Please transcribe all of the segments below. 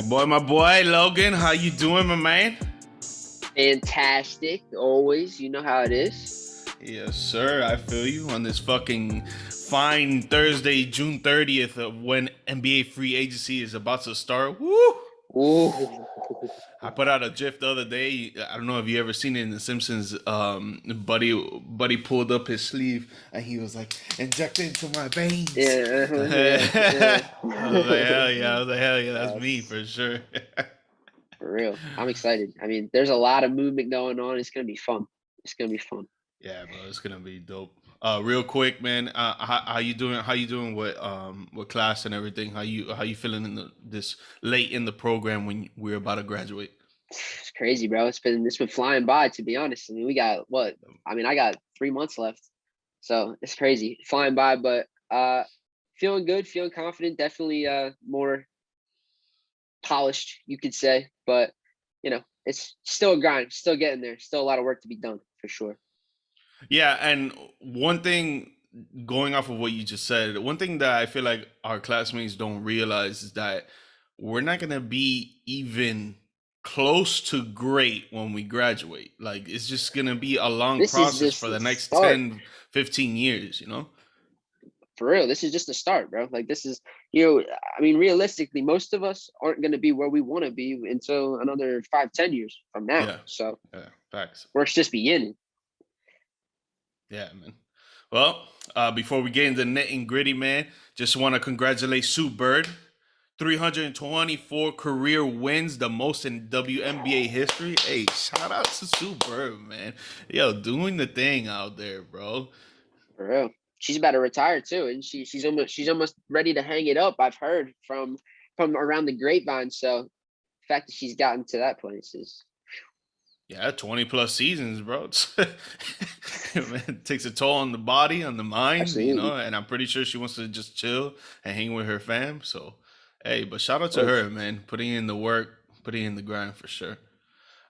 My boy, Logan. How you doing, my man? Fantastic, always. You know how it is. Yes, sir. I feel you on this fucking fine Thursday, June 30th, of when NBA free agency is about to start. Woo! Ooh, I put out a GIF the other day. I don't know if you ever seen it in The Simpsons. Buddy pulled up his sleeve and he was like, "Inject it into my veins." yeah, yeah, yeah. I was like, hell yeah! I was like, hell yeah, that's me Yes, for sure. for real. I'm excited. I mean, there's a lot of movement going on. It's gonna be fun. It's gonna be fun. Yeah, bro, it's gonna be dope. Real quick, man. How you doing? How you doing with class and everything? How you feeling in this late in the program when we're about to graduate? It's crazy, bro. It's been flying by. To be honest, I mean, we got what? I mean, I got 3 months left, so it's crazy, flying by. But feeling good, feeling confident. Definitely more polished, you could say. But it's still a grind, still getting there, still a lot of work to be done for sure. Yeah, and one thing going off of what you just said, one thing that I feel like our classmates don't realize is that we're not gonna be even close to great when we graduate. Like it's just gonna be a long This is process just for the the next start. 10, 15 years, you know? For real, this is just the start, bro. Like this is, I mean, realistically, most of us aren't going to be where we want to be until another 5, 10 years from now. Yeah. So Yeah. Facts. work's just beginning. Yeah, man. Well, before we get into the net and gritty, man, just want to congratulate Sue Bird. 324 career wins, the most in WNBA history. Hey, shout out to Sue Bird, man. Yo, doing the thing out there, bro. For real, she's about to retire too, and she's almost ready to hang it up. I've heard from around the grapevine. So the fact that she's gotten to that place is Yeah, 20 plus seasons, bro. Man, it takes a toll on the body, on the mind, absolutely, and I'm pretty sure she wants to just chill and hang with her fam. So, hey, but shout out of to course, her, man, putting in the work, putting in the grind for sure.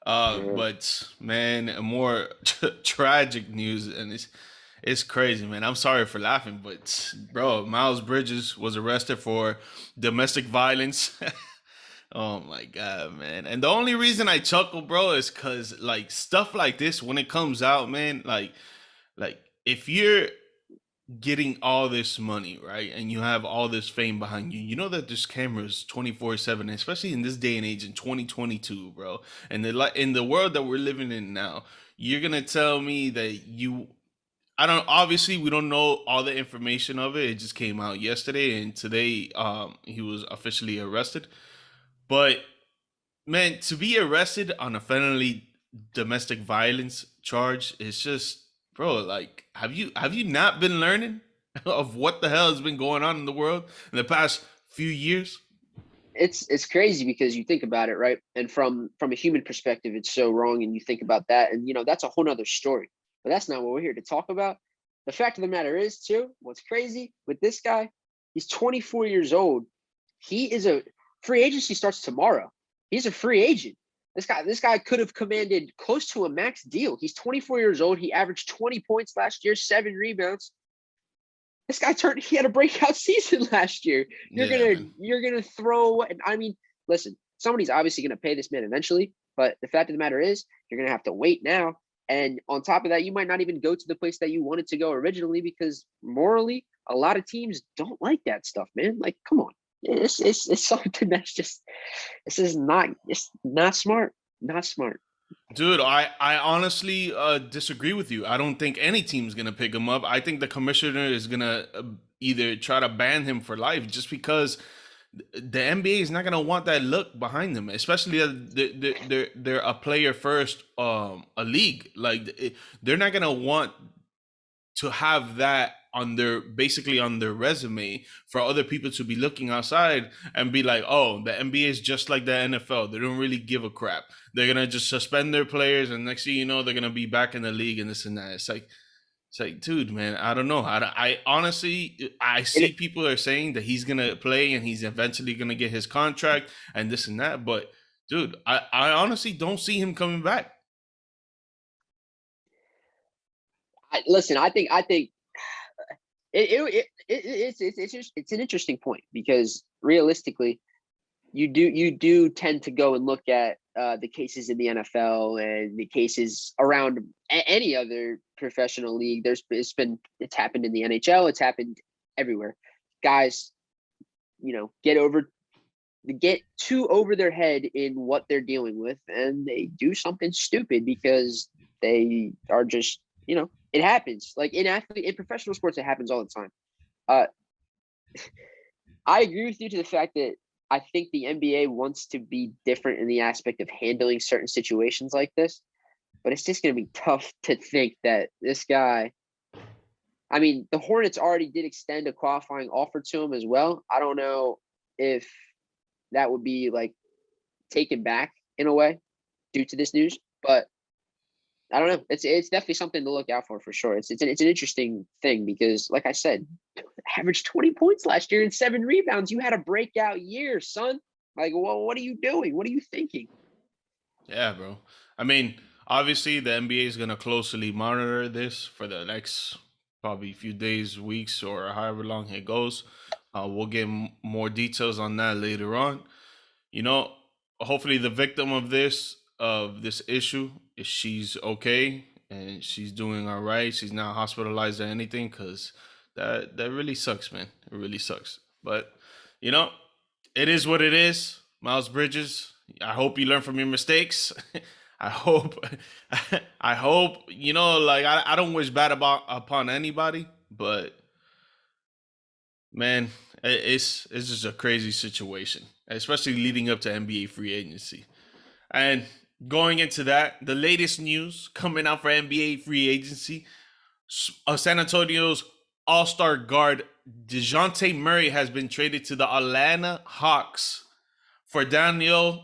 for real. But man, more tragic news, and it's crazy, man. I'm sorry for laughing, but bro, Miles Bridges was arrested for domestic violence. Oh my god, man. And the only reason I chuckle, bro, is cause like stuff like this when it comes out, man, like if you're getting all this money, right? And you have all this fame behind you. You know that there's cameras 24/7, especially in this day and age in 2022, bro. And in the world that we're living in now, you're going to tell me that I don't obviously we don't know all the information of it. It just came out yesterday and today he was officially arrested. But man, to be arrested on a felony domestic violence charge is just, bro. Like, have you not been learning of what the hell has been going on in the world in the past few years? It's crazy because you think about it, right? And from a human perspective, it's so wrong. And you think about that, and that's a whole nother story. But that's not what we're here to talk about. The fact of the matter is, too, what's crazy with this guy, he's 24 years old. He is a free agency starts tomorrow. He's a free agent. This guy could have commanded close to a max deal. He's 24 years old. He averaged 20 points last year, 7 rebounds. This guy he had a breakout season last year. You're Yeah, gonna man. you're gonna throw, and I mean, listen, somebody's obviously gonna pay this man eventually, but the fact of the matter is you're gonna have to wait now. And on top of that, you might not even go to the place that you wanted to go originally because morally, a lot of teams don't like that stuff, man. Like, come on. It's something that's just this is not it's not smart. Not smart. Dude, I honestly disagree with you. I don't think any team's gonna pick him up. I think the commissioner is gonna either try to ban him for life, just because the NBA is not gonna want that look behind them, especially they're a player first a league. Like they're not gonna want to have that on their basically on their resume for other people to be looking outside and be like, oh, the NBA is just like the NFL. They don't really give a crap. They're gonna just suspend their players, and next thing you know, they're gonna be back in the league and this and that. It's like, dude, man, I don't know. I honestly, I see And people are saying that he's gonna play and he's eventually gonna get his contract and this and that, but dude, I honestly don't see him coming back. listen, I think it's an interesting point because realistically, you do tend to go and look at the cases in the NFL and the cases around any other professional league. It's happened in the NHL. It's happened everywhere. Guys, get too over their head in what they're dealing with, and they do something stupid because they are just, it happens. Like in professional sports, it happens all the time. I agree with you to the fact that I think the NBA wants to be different in the aspect of handling certain situations like this, but it's just going to be tough to think that this guy. I mean, the Hornets already did extend a qualifying offer to him as well. I don't know if that would be like taken back in a way due to this news, but I don't know. It's definitely something to look out for sure. It's an interesting thing because, like I said, averaged 20 points last year and 7 rebounds. You had a breakout year, son. Like, well, what are you doing? What are you thinking? Yeah, bro. I mean, obviously the NBA is gonna closely monitor this for the next probably few days, weeks, or however long it goes. We'll get more details on that later on. You know, hopefully the victim of this issue is she's okay and she's doing all right. She's not hospitalized or anything, because that really sucks, man. It really sucks. But you know, it is what it is. Miles Bridges, I hope you learn from your mistakes. I hope, I hope, like I don't wish bad upon anybody, but man, it's just a crazy situation, especially leading up to NBA free agency. And going into that, the latest news coming out for NBA free agency, San Antonio's All-Star guard DeJounte Murray has been traded to the Atlanta Hawks for Donald.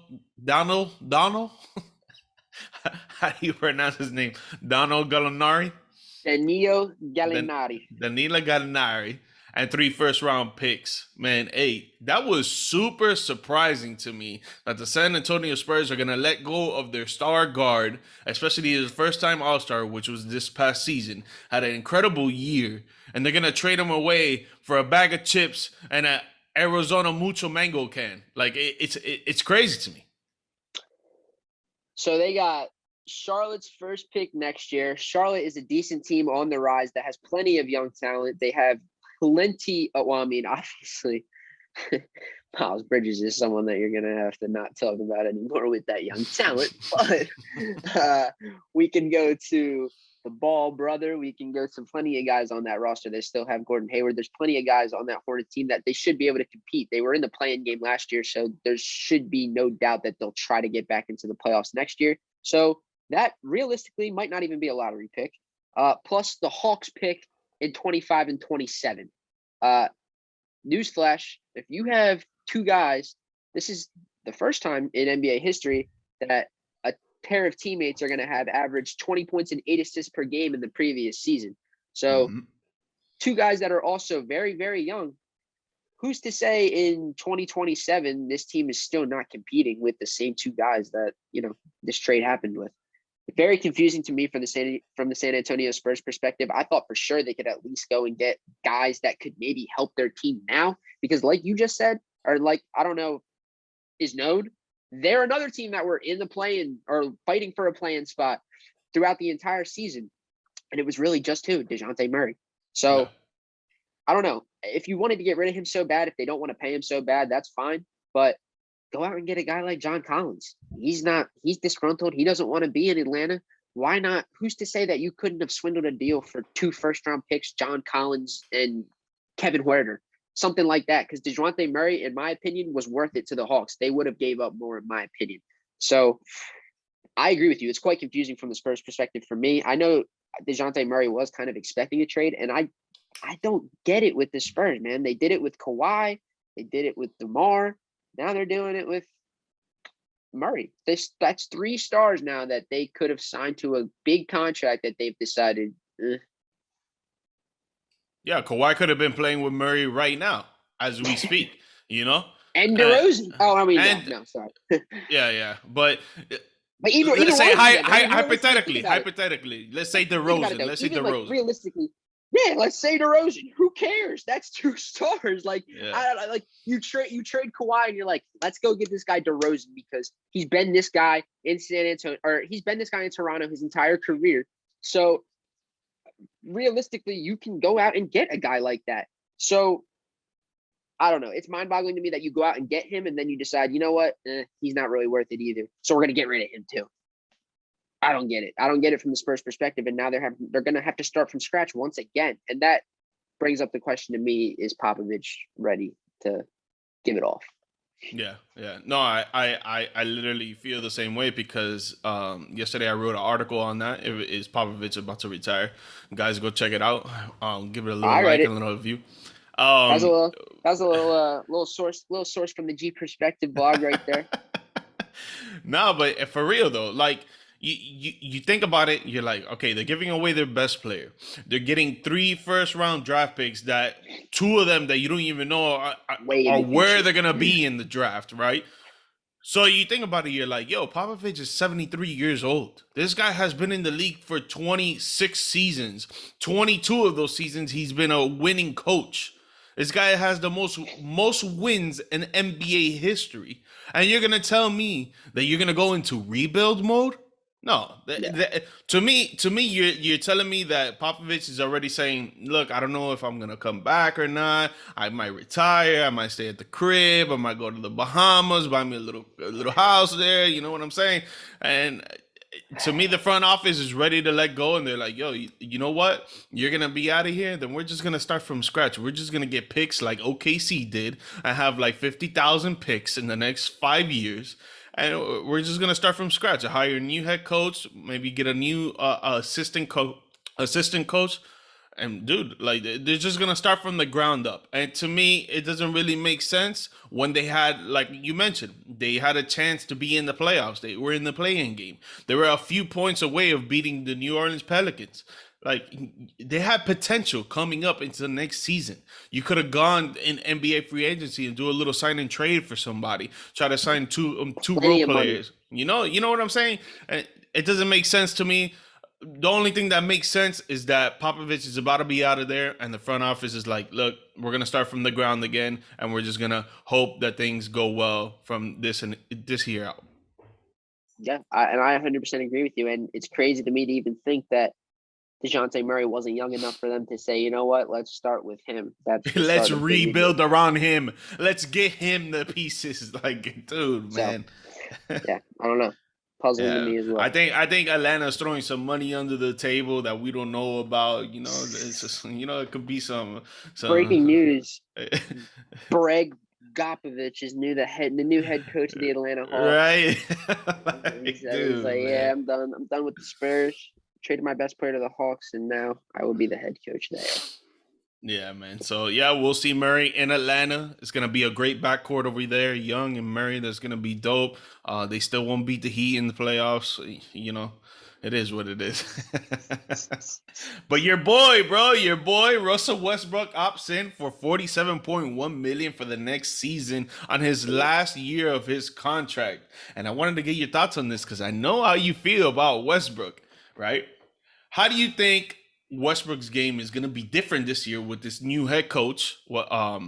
How do you pronounce his name? Donald Gallinari? Danilo Gallinari. Danilo Gallinari. And 3 first-round picks. Man, that was super surprising to me that the San Antonio Spurs are going to let go of their star guard, especially his first-time All-Star, which was this past season, had an incredible year, and they're going to trade him away for a bag of chips and an Arizona Mucho Mango can. Like, it's crazy to me. So they got Charlotte's first pick next year. Charlotte is a decent team on the rise that has plenty of young talent. They have plenty. Obviously, Miles Bridges is someone that you're going to have to not talk about anymore with that young talent. But we can go to the Ball brother. We can go to plenty of guys on that roster. They still have Gordon Hayward. There's plenty of guys on that Hornets team that they should be able to compete. They were in the play-in game last year, so there should be no doubt that they'll try to get back into the playoffs next year. So that realistically might not even be a lottery pick. Plus the Hawks pick in 25 and 27. Newsflash, if you have 2 guys, this is the first time in NBA history that a pair of teammates are going to have averaged 20 points and 8 assists per game in the previous season. So 2 guys that are also very, very young. Who's to say in 2027 this team is still not competing with the same 2 guys that, this trade happened with? Very confusing to me from the San Antonio Spurs perspective. I thought for sure they could at least go and get guys that could maybe help their team now, because like you just said, or like, I don't know, is known, they're another team that were in the play-in or fighting for a play-in spot throughout the entire season. And it was really just DeJounte Murray. So yeah. I don't know. If you wanted to get rid of him so bad, if they don't want to pay him so bad, that's fine. But go out and get a guy like John Collins. He's disgruntled. He doesn't want to be in Atlanta. Why not? Who's to say that you couldn't have swindled a deal for 2 first-round picks, John Collins and Kevin Huerter, something like that? Because DeJounte Murray, in my opinion, was worth it to the Hawks. They would have gave up more, in my opinion. So I agree with you. It's quite confusing from the Spurs perspective for me. I know DeJounte Murray was kind of expecting a trade, and I don't get it with the Spurs, man. They did it with Kawhi. They did it with DeMar. Now they're doing it with Murray. That's 3 stars now that they could have signed to a big contract that they've decided. Yeah, Kawhi could have been playing with Murray right now as we speak, And DeRozan. No, sorry. yeah. But either let's say way, hypothetically, let's say DeRozan. Let's say DeRozan. Realistically, Yeah, let's say DeRozan. Who cares? That's 2 stars. Like, Yeah. I like you trade Kawhi and you're like, let's go get this guy DeRozan because he's been this guy in San Antonio, or he's been this guy in Toronto his entire career. So realistically, you can go out and get a guy like that. So I don't know. It's mind-boggling to me that you go out and get him and then you decide, you know what, he's not really worth it either. So we're gonna get rid of him too. I don't get it. I don't get it from the Spurs perspective. And now they're going to have to start from scratch once again. And that brings up the question to me: is Popovich ready to give it off? Yeah, yeah. No, I literally feel the same way because yesterday I wrote an article on that. Is Popovich about to retire? Guys, go check it out. Give it a little I read like it. and a little review. That's a little source from the G Perspective blog right there. No, but for real though, like you think about it, you're like, okay, they're giving away their best player. They're getting 3 first-round draft picks that 2 of them that you don't even know are where they're gonna be in the draft, right? So you think about it, you're like, yo, Popovich is 73 years old. This guy has been in the league for 26 seasons. 22 of those seasons, he's been a winning coach. This guy has the most wins in NBA history. And you're gonna tell me that you're gonna go into rebuild mode? No. To me, you're telling me that Popovich is already saying, look, I don't know if I'm gonna come back or not. I might retire. I might stay at the crib. I might go to the Bahamas, buy me a little house there. You know what I'm saying? And to me, the front office is ready to let go, and they're like, yo, you know what? You're going to be out of here? Then we're just going to start from scratch. We're just going to get picks like OKC did. I have like 50,000 picks in the next 5 years. And we're just going to start from scratch. Hire a new head coach, maybe get a new assistant coach. And dude, like they're just gonna start from the ground up. And to me, it doesn't really make sense when they had, like you mentioned, they had a chance to be in the playoffs. They were in the play-in game. They were a few points away of beating the New Orleans Pelicans. Like they had potential coming up into the next season. You could have gone in NBA free agency and do a little sign and trade for somebody. Try to sign two role players. You know what I'm saying? It doesn't make sense to me. The only thing that makes sense is that Popovich is about to be out of there, and the front office is like, look, we're gonna start from the ground again, and we're just gonna hope that things go well from this year out. Yeah, I 100% agree with you, and it's crazy to me to even think that DeJounte Murray wasn't young enough for them to say, you know what, let's start with him. Let's rebuild around him. Let's get him the pieces. Like, dude, man. Yeah, I don't know. Puzzling to me as well. I think Atlanta's throwing some money under the table that we don't know about. You know, it's just, it could be some breaking news. Greg Popovich is the new head coach of the Atlanta Hawks. Right. He's like, yeah, I'm done. I'm done with the Spurs. Traded my best player to the Hawks, and now I will be the head coach there. Yeah, man. So, yeah, we'll see Murray in Atlanta. It's going to be a great backcourt over there. Young and Murray, that's going to be dope. They still won't beat the Heat in the playoffs. It is what it is. But your boy, Russell Westbrook opts in for $47.1 million for the next season on his last year of his contract. And I wanted to get your thoughts on this because I know how you feel about Westbrook, right? How do you think Westbrook's game is going to be different this year with this new head coach? I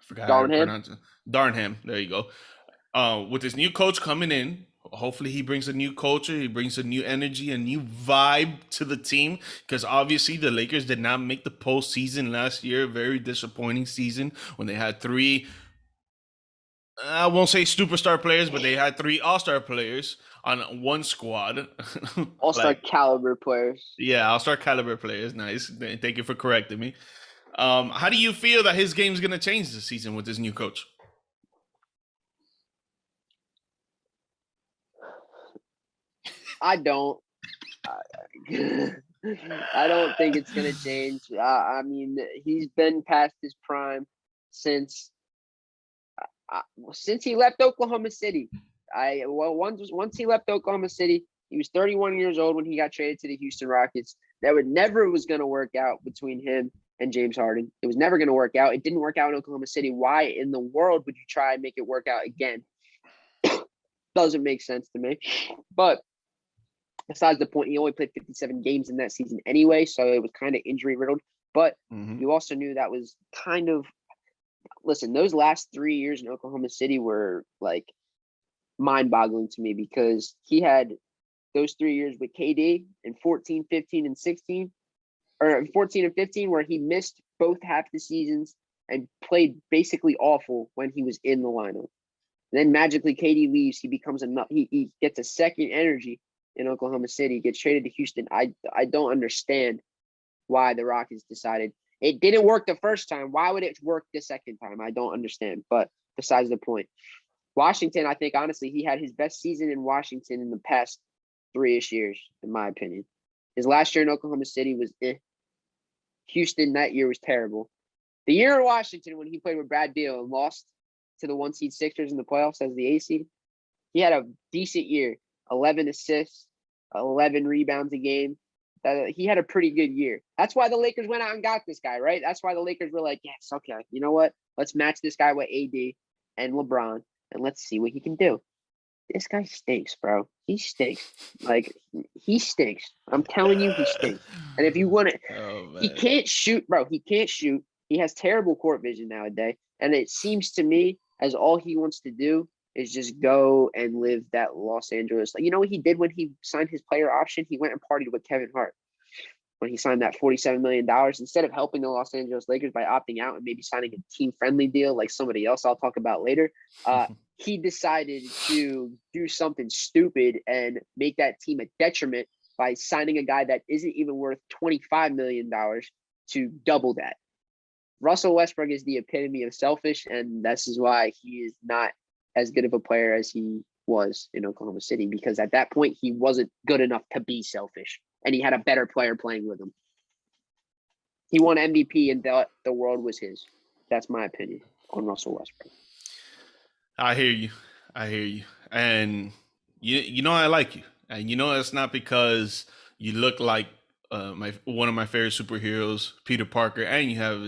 forgot how to pronounce it. Darnham. There you go. With this new coach coming in, hopefully he brings a new culture. He brings a new energy, a new vibe to the team. Because obviously the Lakers did not make the postseason last year. Very disappointing season when they had 3. I won't say superstar players, but they had 3 all-star players on one squad. All-star caliber players. Yeah, all-star caliber players. Nice. Thank you for correcting me. How do you feel that his game is going to change this season with this new coach? I don't. I don't think it's going to change. I mean, he's been past his prime since he left Oklahoma City. Once he left Oklahoma City, he was 31 years old when he got traded to the Houston Rockets. That was going to work out between him and James Harden. It was never going to work out. It didn't work out in Oklahoma City. Why in the world would you try and make it work out again? Doesn't make sense to me. But Besides the point, he only played 57 games in that season anyway, so it was kind of injury riddled. But you also knew that was kind of listen. Those last 3 years in Oklahoma City were like mind-boggling to me because he had those 3 years with KD in 14, 15, and 16, or 14 and 15, where he missed both half the seasons and played basically awful when he was in the lineup. And then magically KD leaves, he becomes enough. He gets a second energy in Oklahoma City, gets traded to Houston. I don't understand why the Rockets decided it didn't work the first time. Why would it work the second time? I don't understand. But besides the point, Washington, I think honestly, he had his best season in Washington in the past 3-ish years, in my opinion. His last year in Oklahoma City was Houston that year was terrible. The year in Washington when he played with Brad Beal and lost to the 1-seed Sixers in the playoffs as the 8 seed, he had a decent year. 11 assists, 11 rebounds a game. He had a pretty good year. That's why the Lakers went out and got this guy, right? That's why the Lakers were like, yes, okay, you know what? Let's match this guy with AD and LeBron, and let's see what he can do. This guy stinks, bro. He stinks. Like, he stinks. I'm telling you, he stinks. And if you want to, he can't shoot, bro. He can't shoot. He has terrible court vision nowadays. And it seems to me as all he wants to do is just go and live that Los Angeles. Like, you know what he did when he signed his player option? He went and partied with Kevin Hart when he signed that $47 million. Instead of helping the Los Angeles Lakers by opting out and maybe signing a team-friendly deal like somebody else I'll talk about later, he decided to do something stupid and make that team a detriment by signing a guy that isn't even worth $25 million to double that. Russell Westbrook is the epitome of selfish, and this is why he is not as good of a player as he was in Oklahoma City, because at that point he wasn't good enough to be selfish, and he had a better player playing with him. He won MVP, and the world was his. That's my opinion on Russell Westbrook. I hear you. And you know I like you. And you know it's not because you look like one of my favorite superheroes, Peter Parker, and you have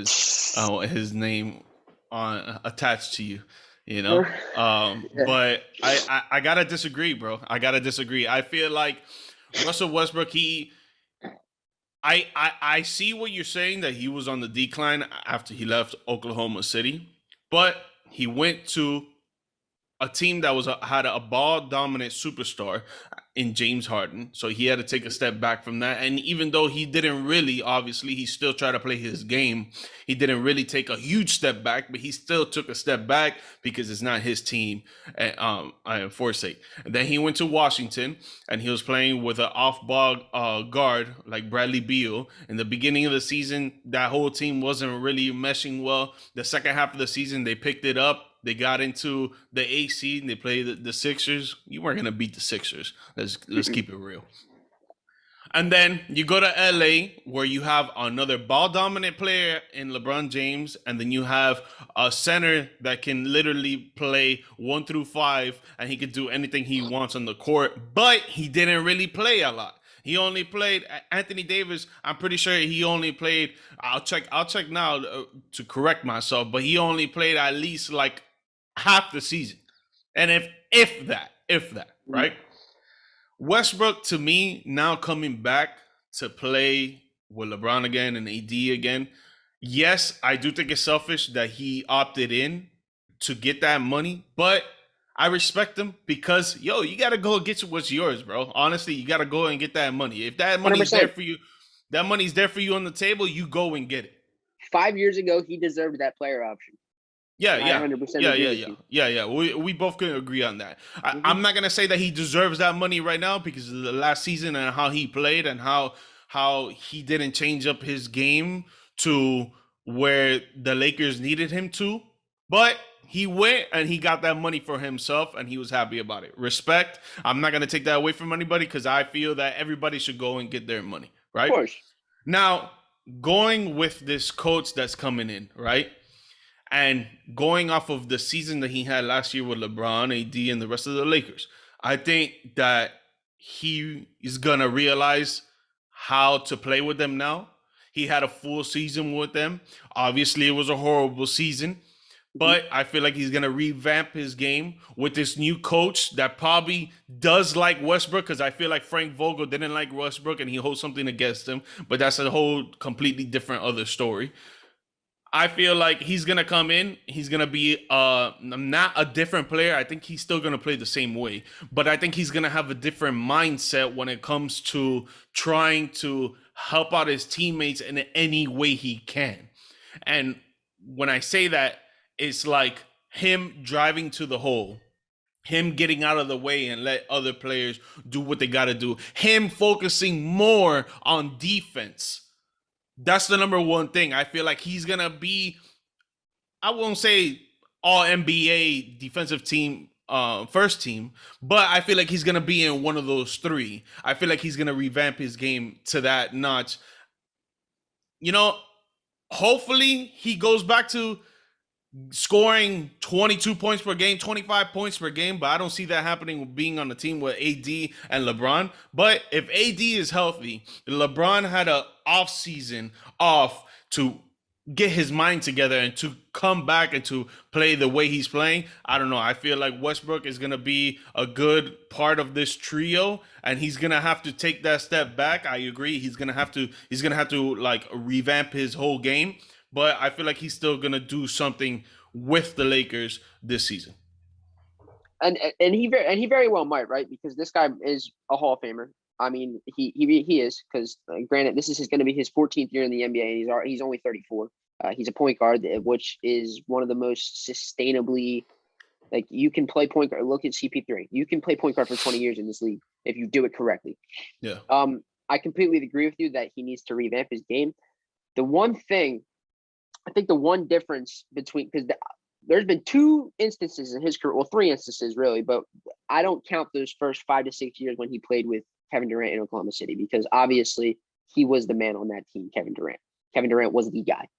his name attached to you. You know, but I gotta disagree, bro. I feel like Russell Westbrook, I see what you're saying, that he was on the decline after he left Oklahoma City, but he went to a team that had a ball dominant superstar in James Harden. So he had to take a step back from that. And even though he didn't really, obviously, he still tried to play his game. He didn't really take a huge step back, but he still took a step back because it's not his team for sake. And then he went to Washington and he was playing with an off-ball guard like Bradley Beal. In the beginning of the season, that whole team wasn't really meshing well. The second half of the season, they picked it up. They got into the 8 seed and they played the Sixers. You weren't gonna beat the Sixers. Let's keep it real. And then you go to LA, where you have another ball dominant player in LeBron James, and then you have a center that can literally play 1 through 5, and he could do anything he wants on the court. But he didn't really play a lot. He only played Anthony Davis. I'm pretty sure he only played. I'll check now to correct myself, but he only played at least like half the season, and if that, right? Westbrook, to me, now coming back to play with LeBron again and AD again, yes, I do think it's selfish that he opted in to get that money, but I respect him because, you got to go get what's yours, bro. Honestly, you got to go and get that money. If that money is there for you, that money's there for you on the table, you go and get it. 5 years ago, he deserved that player option. Yeah. We both can agree on that. I'm not gonna say that he deserves that money right now because of the last season and how he played and how he didn't change up his game to where the Lakers needed him to. But he went and he got that money for himself and he was happy about it. Respect. I'm not gonna take that away from anybody because I feel that everybody should go and get their money, right? Of course. Now, going with this coach that's coming in, right? And going off of the season that he had last year with LeBron, AD, and the rest of the Lakers, I think that he is going to realize how to play with them now. He had a full season with them. Obviously, it was a horrible season. Mhm. But I feel like he's gonna revamp his game with this new coach that probably does like Westbrook, because I feel like Frank Vogel didn't like Westbrook and he holds something against him. But that's a whole completely different other story. I feel like he's gonna come in. He's gonna be not a different player. I think he's still gonna play the same way, but I think he's gonna have a different mindset when it comes to trying to help out his teammates in any way he can. And when I say that, it's like him driving to the hole, him getting out of the way and let other players do what they got to do, him focusing more on defense. That's the number one thing. I feel like he's gonna be, I won't say all NBA defensive team, first team, but I feel like he's gonna be in one of those three. I feel like he's gonna revamp his game to that notch. You know, hopefully he goes back to scoring 22 points per game, 25 points per game, but I don't see that happening with being on the team with AD and LeBron. But if AD is healthy, LeBron had a off season off to get his mind together and to come back and to play the way he's playing. I don't know. I feel like Westbrook is going to be a good part of this trio and he's going to have to take that step back. I agree. He's going to have to like revamp his whole game, but I feel like he's still going to do something with the Lakers this season. And he very well might, right? Because this guy is a Hall of Famer. I mean, he is, because granted, this is going to be his 14th year in the NBA, and he's only 34. He's a point guard, which is one of the most sustainably, like, you can play point guard. Look at CP3. You can play point guard for 20 years in this league if you do it correctly. Yeah. I completely agree with you that he needs to revamp his game. The one thing, I think the one difference between, because there's been two instances in his career, well, three instances really, but I don't count those first 5 to 6 years when he played with Kevin Durant in Oklahoma City, because obviously he was the man on that team, Kevin Durant. Kevin Durant was the guy.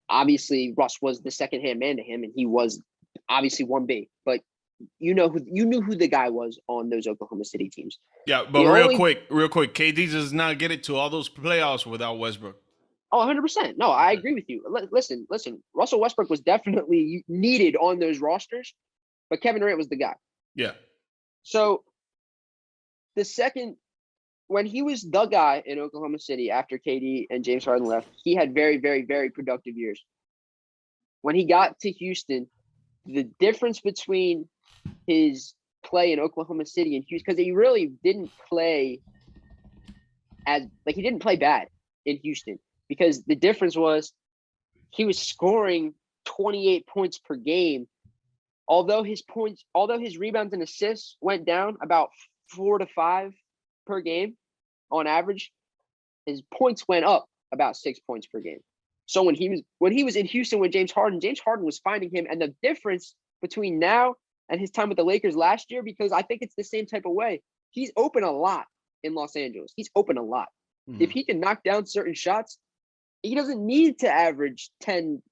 Obviously, Russ was the second-hand man to him, and he was obviously 1B, but you knew who the guy was on those Oklahoma City teams. Yeah, but real quick, KD does not get it to all those playoffs without Westbrook. Oh, 100%. No, I agree with you. Listen. Russell Westbrook was definitely needed on those rosters, but Kevin Durant was the guy. Yeah. So when he was the guy in Oklahoma City after KD and James Harden left, he had very, very, very productive years. When he got to Houston, the difference between his play in Oklahoma City and Houston, because he really didn't play he didn't play bad in Houston, because the difference was he was scoring 28 points per game. Although his rebounds and assists went down about 4 to 5 per game on average, his points went up about 6 points per game. So when he was in Houston with James Harden was finding him. And the difference between now and his time with the Lakers last year, because I think it's the same type of way, he's open a lot in Los Angeles. He's open a lot. Mm-hmm. If he can knock down certain shots, he doesn't need to average 10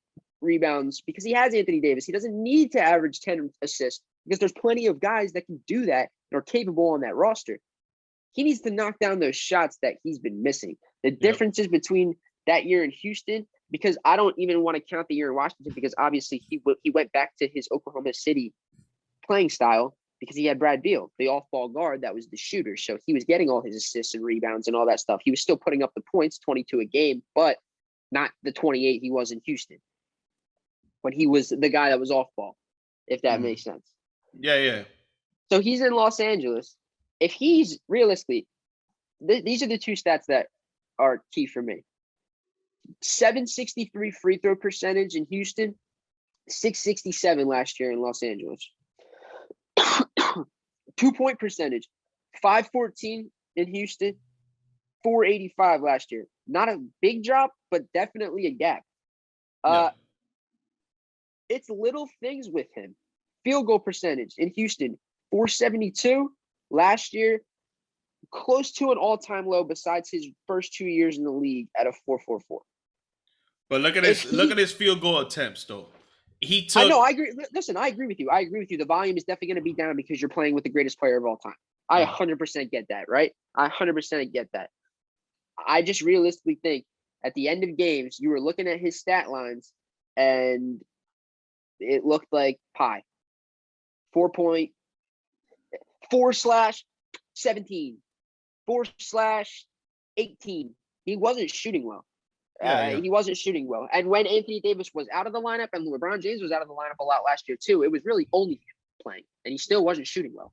rebounds because he has Anthony Davis. He doesn't need to average 10 assists because there's plenty of guys that can do that and are capable on that roster. He needs to knock down those shots that he's been missing. The differences between that year in Houston, because I don't even want to count the year in Washington, because obviously he went back to his Oklahoma City playing style because he had Brad Beal, the off-ball guard that was the shooter. So he was getting all his assists and rebounds and all that stuff. He was still putting up the points, 22 a game, but not the 28 he was in Houston when he was the guy that was off-ball, if that makes sense. Yeah. So he's in Los Angeles. If he's realistically, these are the two stats that are key for me. 763 free throw percentage in Houston, 667 last year in Los Angeles. 2-point percentage, 514 in Houston, 485 last year. Not a big drop, but definitely a gap. It's little things with him. Field goal percentage in Houston, 472 last year, close to an all-time low besides his first 2 years in the league at a 444. But look at his field goal attempts though. I know, I agree. Listen, I agree with you. The volume is definitely going to be down because you're playing with the greatest player of all time. I 100% get that, right? I 100% get that. I just realistically think at the end of games, you were looking at his stat lines and it looked like pie. 4.4/17, 4/18. He wasn't shooting well. Yeah. He wasn't shooting well. And when Anthony Davis was out of the lineup and LeBron James was out of the lineup a lot last year too, it was really only him playing, and he still wasn't shooting well.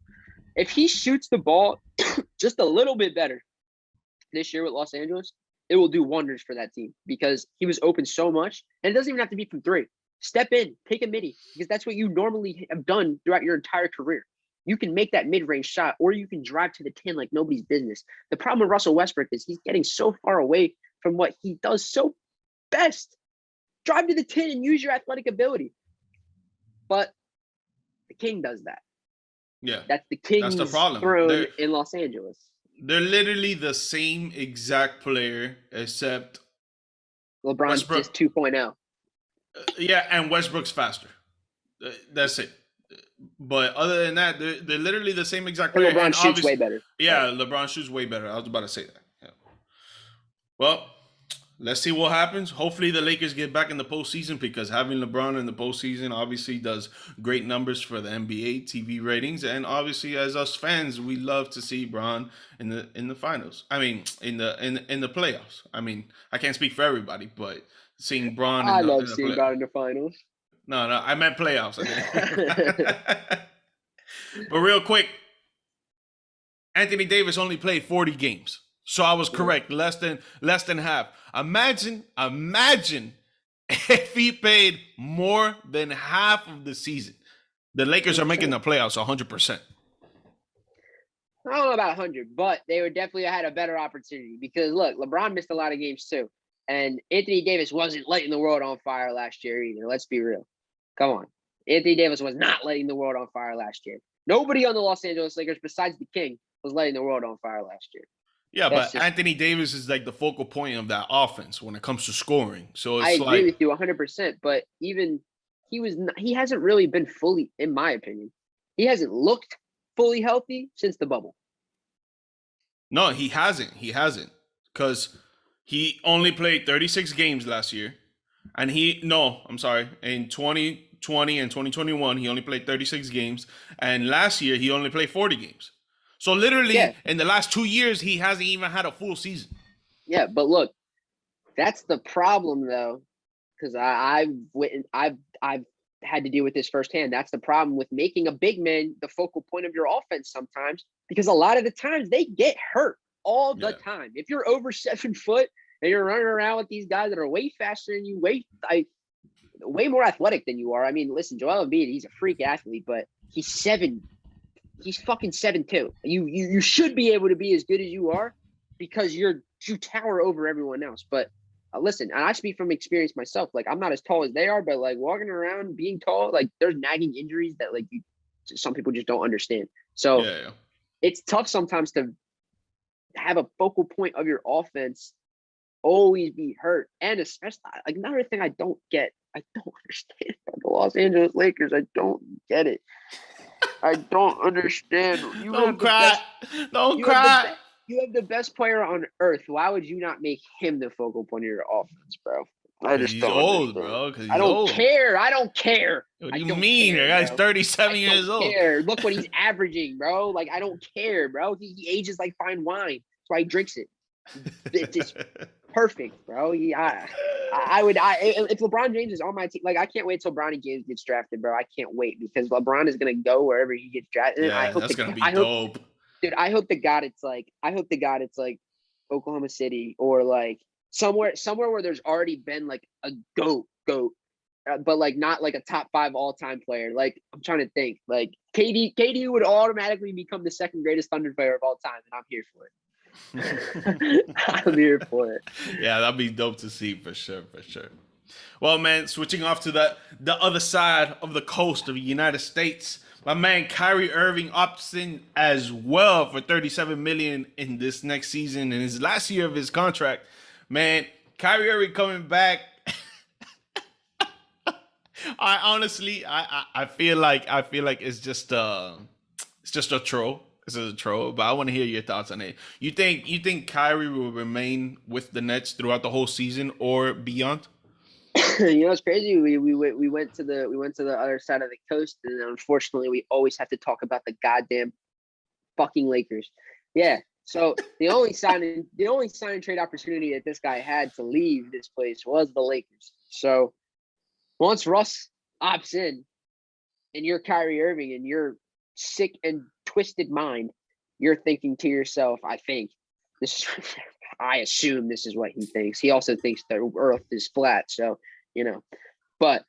If he shoots the ball just a little bit better this year with Los Angeles, it will do wonders for that team because he was open so much. And it doesn't even have to be from three. Step in, take a midi, because that's what you normally have done throughout your entire career. You can make that mid-range shot, or you can drive to the 10 like nobody's business. The problem with Russell Westbrook is he's getting so far away from what he does so best. Drive to the 10 and use your athletic ability. But the King does that. Yeah. That's the King's That's the problem. throne in Los Angeles. They're literally the same exact player, except LeBron's Westbrook. just 2.0. Yeah, and Westbrook's faster. That's it. But other than that, they're literally the same exact player. LeBron shoots way better. Yeah, LeBron shoots way better. I was about to say that. Yeah. Well, let's see what happens. Hopefully the Lakers get back in the postseason, because having LeBron in the postseason obviously does great numbers for the NBA TV ratings. And obviously, as us fans, we love to see Bron in the finals. I mean, in the playoffs. I mean, I can't speak for everybody, but seeing Bron I love seeing Bron in the finals. No, I meant playoffs. But real quick, Anthony Davis only played 40 games. So I was correct, less than half. Imagine if he played more than half of the season. The Lakers are making the playoffs 100%. I don't know about 100, but they would definitely had a better opportunity because, look, LeBron missed a lot of games too. And Anthony Davis wasn't lighting the world on fire last year either. Let's be real. Come on. Anthony Davis was not lighting the world on fire last year. Nobody on the Los Angeles Lakers besides the King was lighting the world on fire last year. Yeah, but Anthony Davis is like the focal point of that offense when it comes to scoring. So it's I agree with you 100%, but even he hasn't really been fully, in my opinion, he hasn't looked fully healthy since the bubble. No, he hasn't. Because he only played 36 games last year. And in 2020 and 2021, he only played 36 games. And last year, he only played 40 games. So literally, in the last 2 years, he hasn't even had a full season. Yeah, but look, that's the problem, though, because I've had to deal with this firsthand. That's the problem with making a big man the focal point of your offense sometimes, because a lot of the times they get hurt all the time. If you're over 7 foot and you're running around with these guys that are way faster than you, way more athletic than you are. I mean, listen, Joel Embiid, he's a freak athlete, but he's fucking 7'2". You should be able to be as good as you are because you tower over everyone else. But listen, and I speak from experience myself. Like, I'm not as tall as they are, but like walking around being tall, like there's nagging injuries that like some people just don't understand. So it's tough sometimes to have a focal point of your offense always be hurt. And especially like another thing I don't understand about the Los Angeles Lakers. I don't get it. I don't understand. Don't cry. You have the best player on earth. Why would you not make him the focal point of your offense, bro? I just he's don't old, understand. bro. I don't care. What do you mean? The guy's 37 years old. Look what he's averaging, bro. Like, I don't care, bro. He ages like fine wine. That's why he drinks it. It's just perfect, bro. If LeBron James is on my team, like I can't wait till Bronny James gets drafted, bro. I can't wait because LeBron is gonna go wherever he gets drafted. Yeah, that's gonna be dope. Dude, I hope to God it's like Oklahoma City or like somewhere where there's already been like a goat, but like not like a top 5 all-time player. Like I'm trying to think, like KD would automatically become the second greatest Thunder player of all time, and I'm here for it. I'm here for it. Yeah, that'd be dope to see for sure. Well, man, switching off to the other side of the coast of the United States, my man Kyrie Irving opts in as well for $37 million in this next season in his last year of his contract. Man, Kyrie Irving coming back. I honestly feel like it's just a troll. This is a troll, but I want to hear your thoughts on it. You think Kyrie will remain with the Nets throughout the whole season or beyond? You know, it's crazy. We went to the other side of the coast, and unfortunately, we always have to talk about the goddamn fucking Lakers. Yeah. So the only sign and trade opportunity that this guy had to leave this place was the Lakers. So once Russ opts in, and you're Kyrie Irving, and you're sick and twisted mind, you're thinking to yourself, I think this. I assume this is what he thinks. He also thinks the Earth is flat. So but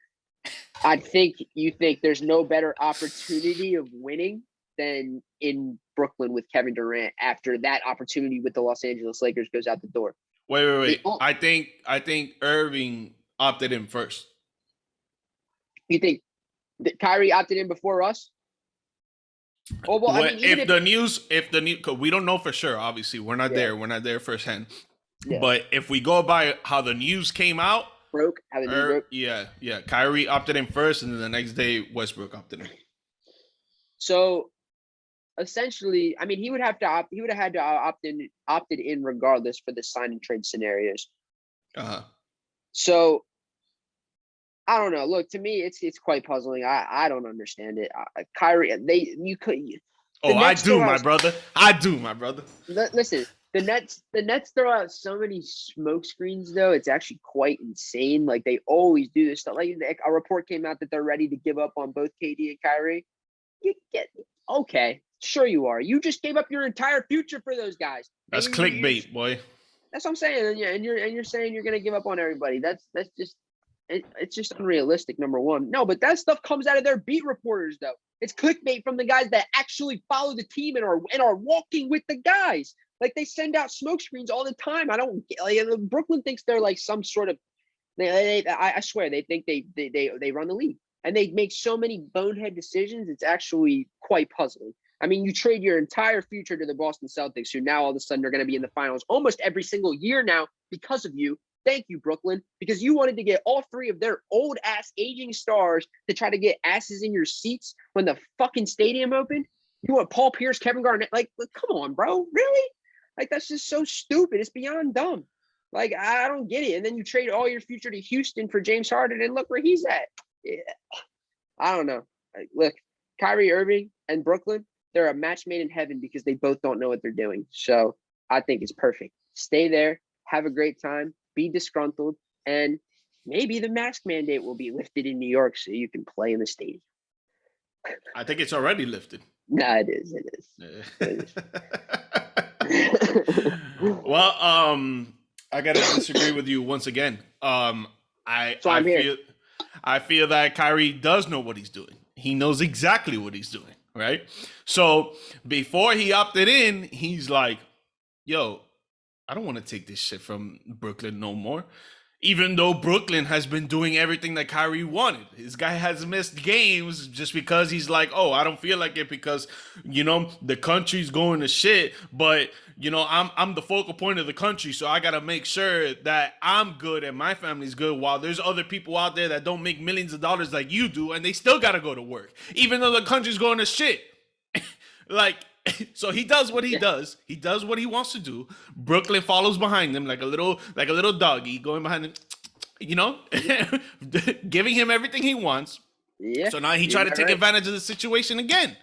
I think you think there's no better opportunity of winning than in Brooklyn with Kevin Durant after that opportunity with the Los Angeles Lakers goes out the door. Wait. The, I think Irving opted in first. you think that Kyrie opted in before us? Oh well, I mean, If the news, 'cause we don't know for sure. Obviously, we're not there. We're not there firsthand. Yeah. But if we go by how the news came out, How the news broke. yeah. Kyrie opted in first, and then the next day Westbrook opted in. So essentially, I mean, he would have had to opted in regardless for the sign and trade scenarios. So I don't know. Look, to me, it's quite puzzling. I don't understand it. Kyrie, you could. Oh, I do, my brother. I do, my brother. Listen, the Nets throw out so many smoke screens, though. It's actually quite insane. Like, they always do this stuff. Like, a report came out that they're ready to give up on both KD and Kyrie. Okay, sure you are. You just gave up your entire future for those guys. That's clickbait, boy. That's what I'm saying. And you're saying you're gonna give up on everybody. That's just it's just unrealistic. Number one, no, but that stuff comes out of their beat reporters, though. It's clickbait from the guys that actually follow the team and are walking with the guys. Like, they send out smoke screens all the time. I don't like. Brooklyn thinks they're like some sort of. I swear they think they run the league, and they make so many bonehead decisions. It's actually quite puzzling. I mean, you trade your entire future to the Boston Celtics, who now all of a sudden are going to be in the finals almost every single year now because of you. Thank you, Brooklyn, because you wanted to get all three of their old ass aging stars to try to get asses in your seats when the fucking stadium opened. You want Paul Pierce, Kevin Garnett? Like, come on, bro, really? Like, that's just so stupid. It's beyond dumb. Like, I don't get it. And then you trade all your future to Houston for James Harden, and look where he's at. Yeah. I don't know. Like, look, Kyrie Irving and Brooklyn, they're a match made in heaven because they both don't know what they're doing. So I think it's perfect. Stay there, have a great time, be disgruntled, and maybe the mask mandate will be lifted in New York so you can play in the stadium. I think it's already lifted. Nah, it is. It is. Well, I gotta disagree with you once again. I feel that Kyrie does know what he's doing. He knows exactly what he's doing, right? So before he opted in, he's like, yo, I don't want to take this shit from Brooklyn no more. Even though Brooklyn has been doing everything that Kyrie wanted. This guy has missed games just because he's like, oh, I don't feel like it because, the country's going to shit. But, I'm the focal point of the country. So I got to make sure that I'm good and my family's good while there's other people out there that don't make millions of dollars like you do. And they still got to go to work, even though the country's going to shit. So he does what he does. He does what he wants to do. Brooklyn follows behind him like a little doggy going behind him, giving him everything he wants. Yeah. So now he tried to take advantage of the situation again.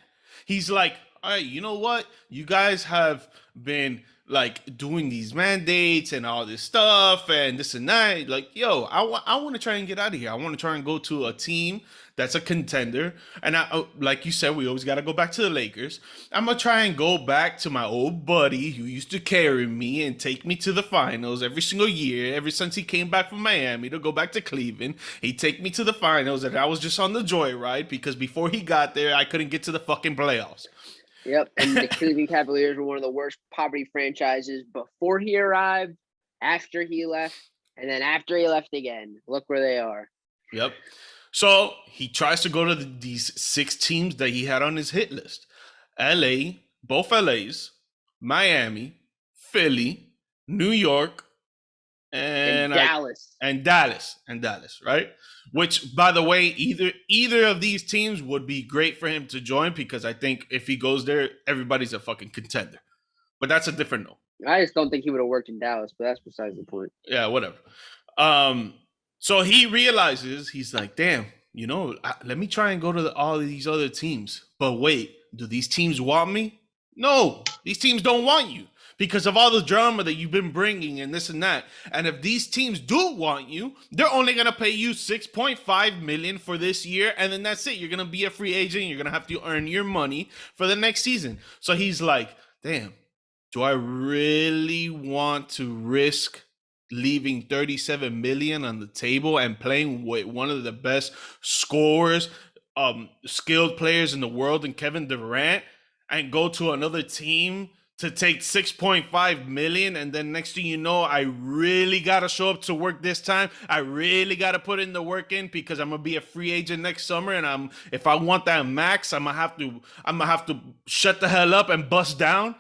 He's like, all right, you know what? You guys have been like doing these mandates and all this stuff and this and that. Like, yo, I want to try and get out of here. I want to try and go to a team that's a contender. And like you said, we always got to go back to the Lakers. I'm going to try and go back to my old buddy who used to carry me and take me to the finals every single year. Ever since he came back from Miami to go back to Cleveland, he'd take me to the finals and I was just on the joyride because before he got there, I couldn't get to the fucking playoffs. Yep, and the Cleveland Cavaliers were one of the worst poverty franchises before he arrived, after he left, and then after he left again. Look where they are. Yep. So he tries to go to these 6 teams that he had on his hit list. LA, both LAs, Miami, Philly, New York, and Dallas. And Dallas, right? Which, by the way, either of these teams would be great for him to join because I think if he goes there, everybody's a fucking contender. But that's a different note. I just don't think he would have worked in Dallas, but that's besides the point. Yeah, whatever. So he realizes, he's like, damn, let me try and go to all of these other teams. But wait, do these teams want me? No, these teams don't want you because of all the drama that you've been bringing and this and that. And if these teams do want you, they're only going to pay you 6.5 million for this year, and then that's it. You're going to be a free agent. You're going to have to earn your money for the next season. So he's like, damn, do I really want to risk leaving 37 million on the table and playing with one of the best scorers, skilled players in the world, and Kevin Durant, and go to another team to take 6.5 million, and then next thing you know, I really gotta show up to work this time. I really gotta put in the work in because I'm gonna be a free agent next summer, and if I want that max, I'm gonna have to shut the hell up and bust down.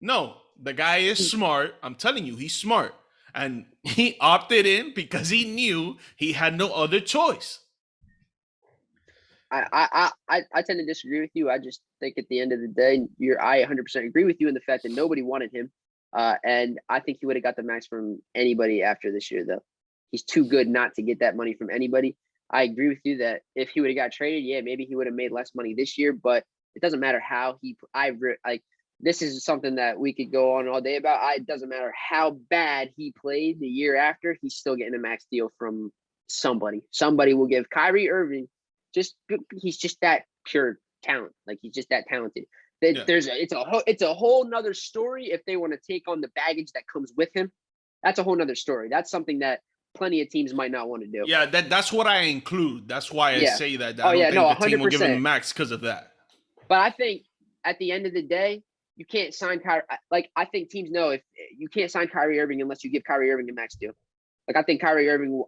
No, the guy is smart. I'm telling you, he's smart. And he opted in because he knew he had no other choice. I tend to disagree with you. I just think at the end of the day, I 100% agree with you in the fact that nobody wanted him. And I think he would have got the max from anybody after this year, though. He's too good not to get that money from anybody. I agree with you that if he would have got traded, yeah, maybe he would have made less money this year, but it doesn't matter how this is something that we could go on all day about. It doesn't matter how bad he played the year after, he's still getting a max deal from somebody. Somebody will give Kyrie Irving he's just that pure talent. Like he's just that talented. Yeah. It's a whole nother story if they want to take on the baggage that comes with him. That's a whole nother story. That's something that plenty of teams might not want to do. Yeah, that's what I include. That's why I say that. I don't think the team will give him max because of that. But I think at the end of the day, you can't sign Kyrie. Like I think teams know if you can't sign Kyrie Irving unless you give Kyrie Irving a max deal. Like I think Kyrie Irving,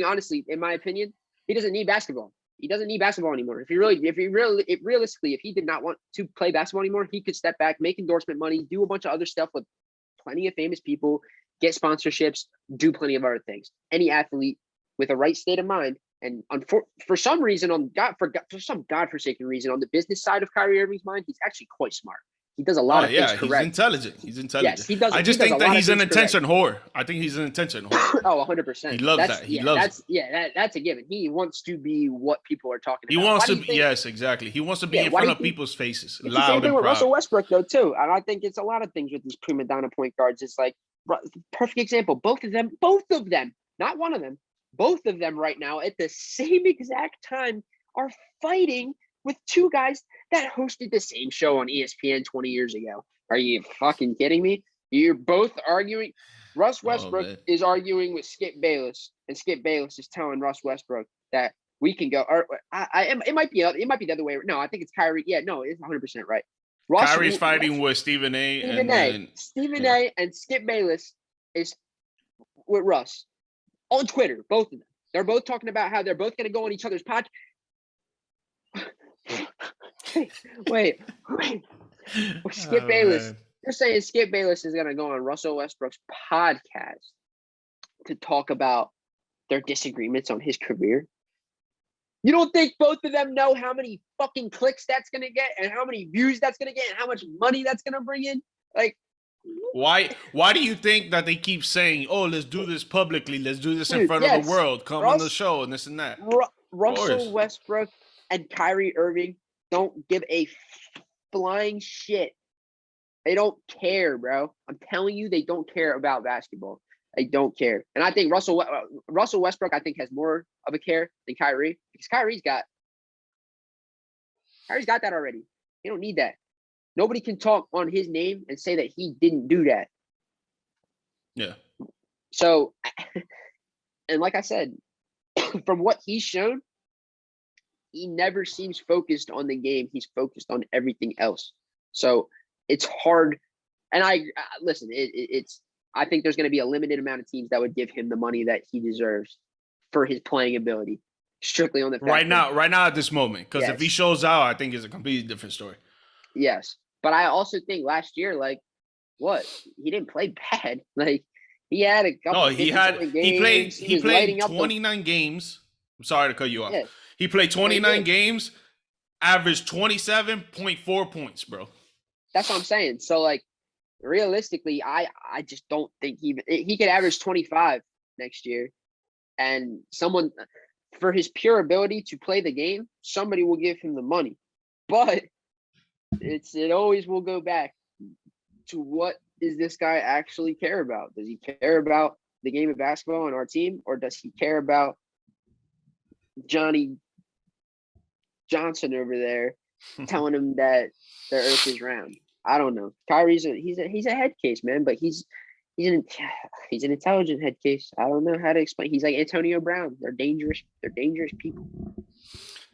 honestly, in my opinion, he doesn't need basketball. He doesn't need basketball anymore. Realistically, if he did not want to play basketball anymore, he could step back, make endorsement money, do a bunch of other stuff with plenty of famous people, get sponsorships, do plenty of other things. Any athlete with a right state of mind, and for some reason, for some godforsaken reason, on the business side of Kyrie Irving's mind, he's actually quite smart. He does a lot of things correct. He's intelligent. Yes, he does. I just think that he's an attention whore. I think he's an attention whore. Oh, 100%. He loves that. He loves it. That's a given. He wants to be what people are talking about. He wants to be, yes, exactly. He wants to be in front of people's faces, it's loud the same thing and with proud. Russell Westbrook, though, too. And I think it's a lot of things with these prima donna point guards. It's like, perfect example. Both of them, not one of them, both of them right now at the same exact time are fighting with two guys that hosted the same show on ESPN 20 years ago. Are you fucking kidding me? You're both arguing. Russ Westbrook is arguing with Skip Bayless, and Skip Bayless is telling Russ Westbrook that we can go. Or it might be the other way. No, I think it's Kyrie. Yeah, no, it's 100% right. Kyrie's fighting with Stephen A. Stephen A. and Skip Bayless is with Russ on Twitter. Both of them. They're both talking about how they're both going to go on each other's podcast. Wait. Skip Bayless. Man. You're saying Skip Bayless is going to go on Russell Westbrook's podcast to talk about their disagreements on his career? You don't think both of them know how many fucking clicks that's going to get and how many views that's going to get and how much money that's going to bring in? Like, why do you think that they keep saying, oh, let's do this publicly, let's do this in front of the world, come on the show and this and that? Russell Westbrook and Kyrie Irving don't give a flying shit. They don't care, bro. I'm telling you, they don't care about basketball. They don't care. And I think Russell Westbrook, I think, has more of a care than Kyrie, because Kyrie's got that already. He don't need that. Nobody can talk on his name and say that he didn't do that. Yeah. So, and like I said, from what he's shown, he never seems focused on the game. He's focused on everything else. So it's hard. And listen, I think there's going to be a limited amount of teams that would give him the money that he deserves for his playing ability, strictly on the fact right now at this moment. Because if he shows out, I think it's a completely different story. Yes. But I also think last year, he didn't play bad. Like, he had a couple. No, he played 29 games. I'm sorry to cut you off. Yeah. He played 29 games, averaged 27.4 points, bro. That's what I'm saying. So, like, realistically, I just don't think he could average 25 next year. And someone, for his pure ability to play the game, somebody will give him the money. But it always will go back to what does this guy actually care about? Does he care about the game of basketball on our team, or does he care about Johnny Johnson over there telling him that the earth is round? I don't know. Kyrie's he's a head case, man, but he's an intelligent head case. I don't know how to explain. He's like Antonio Brown. They're dangerous. They're dangerous people.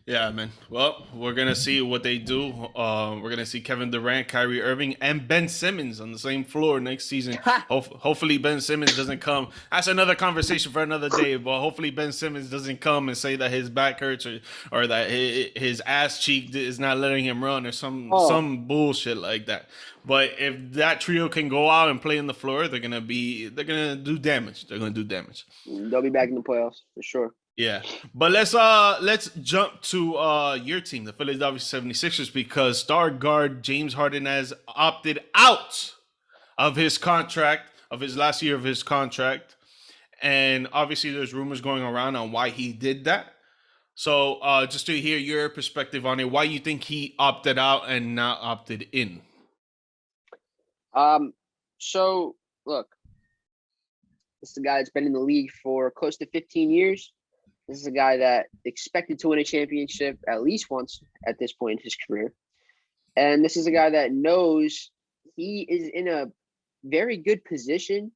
Yeah, man. Well, we're gonna see what they do. We're gonna see Kevin Durant, Kyrie Irving, and Ben Simmons on the same floor next season. Hopefully, Ben Simmons doesn't come. That's another conversation for another day. But hopefully, Ben Simmons doesn't come and say that his back hurts or that his ass cheek is not letting him run or some bullshit like that. But if that trio can go out and play on the floor, they're gonna do damage. They're gonna do damage. They'll be back in the playoffs for sure. Yeah. But let's jump to your team, the Philadelphia 76ers, because star guard James Harden has opted out of his contract, of his last year of his contract. And obviously there's rumors going around on why he did that. So just to hear your perspective on it, why you think he opted out and not opted in? So look, this is a guy that's been in the league for close to 15 years. This is a guy that expected to win a championship at least once at this point in his career. And this is a guy that knows he is in a very good position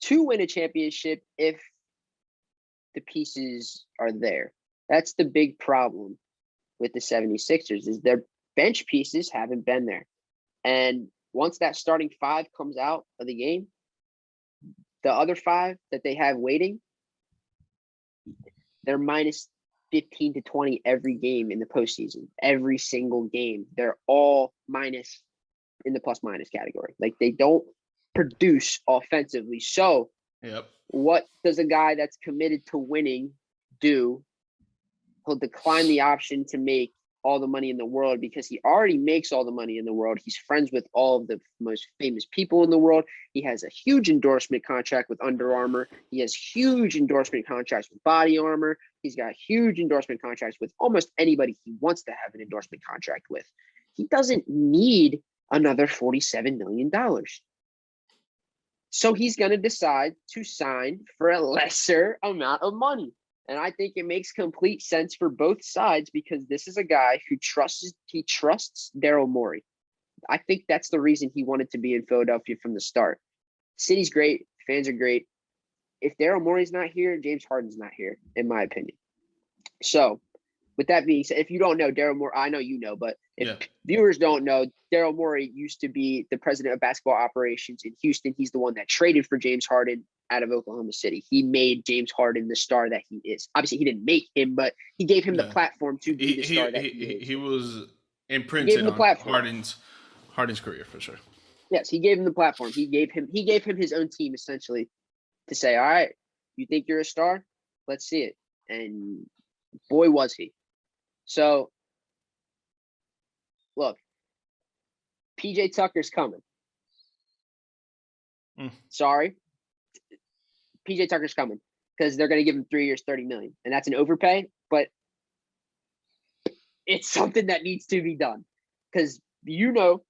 to win a championship if the pieces are there. That's the big problem with the 76ers is their bench pieces haven't been there. And once that starting five comes out of the game, the other five that they have waiting, they're minus 15 to 20 every game in the postseason. Every single game. They're all minus in the plus minus category. Like they don't produce offensively. So what does a guy that's committed to winning do? He'll decline the option to make all the money in the world because he already makes all the money in the world. He's friends with all of the most famous people in the world. He has a huge endorsement contract with Under Armour. He has huge endorsement contracts with Body Armor. He's got huge endorsement contracts with almost anybody he wants to have an endorsement contract with. He doesn't need another $47 million. So he's going to decide to sign for a lesser amount of money. And I think it makes complete sense for both sides because this is a guy who trusts Daryl Morey. I think that's the reason he wanted to be in Philadelphia from the start. City's great. Fans are great. If Daryl Morey's not here, James Harden's not here, in my opinion. So with that being said, if you don't know Daryl Morey, I know you know, but if viewers don't know, Daryl Morey used to be the president of basketball operations in Houston. He's the one that traded for James Harden out of Oklahoma City. He made James Harden the star that he is. Obviously, he didn't make him, but he gave him the platform to be the star that he is. He was imprinted on Harden's career for sure. Yes, he gave him the platform. He gave him his own team essentially to say, all right, you think you're a star? Let's see it. And boy, was he. So, look, PJ Tucker's coming. Sorry. PJ Tucker's coming because they're going to give him 3 years, $30 million. And that's an overpay, but it's something that needs to be done because you know,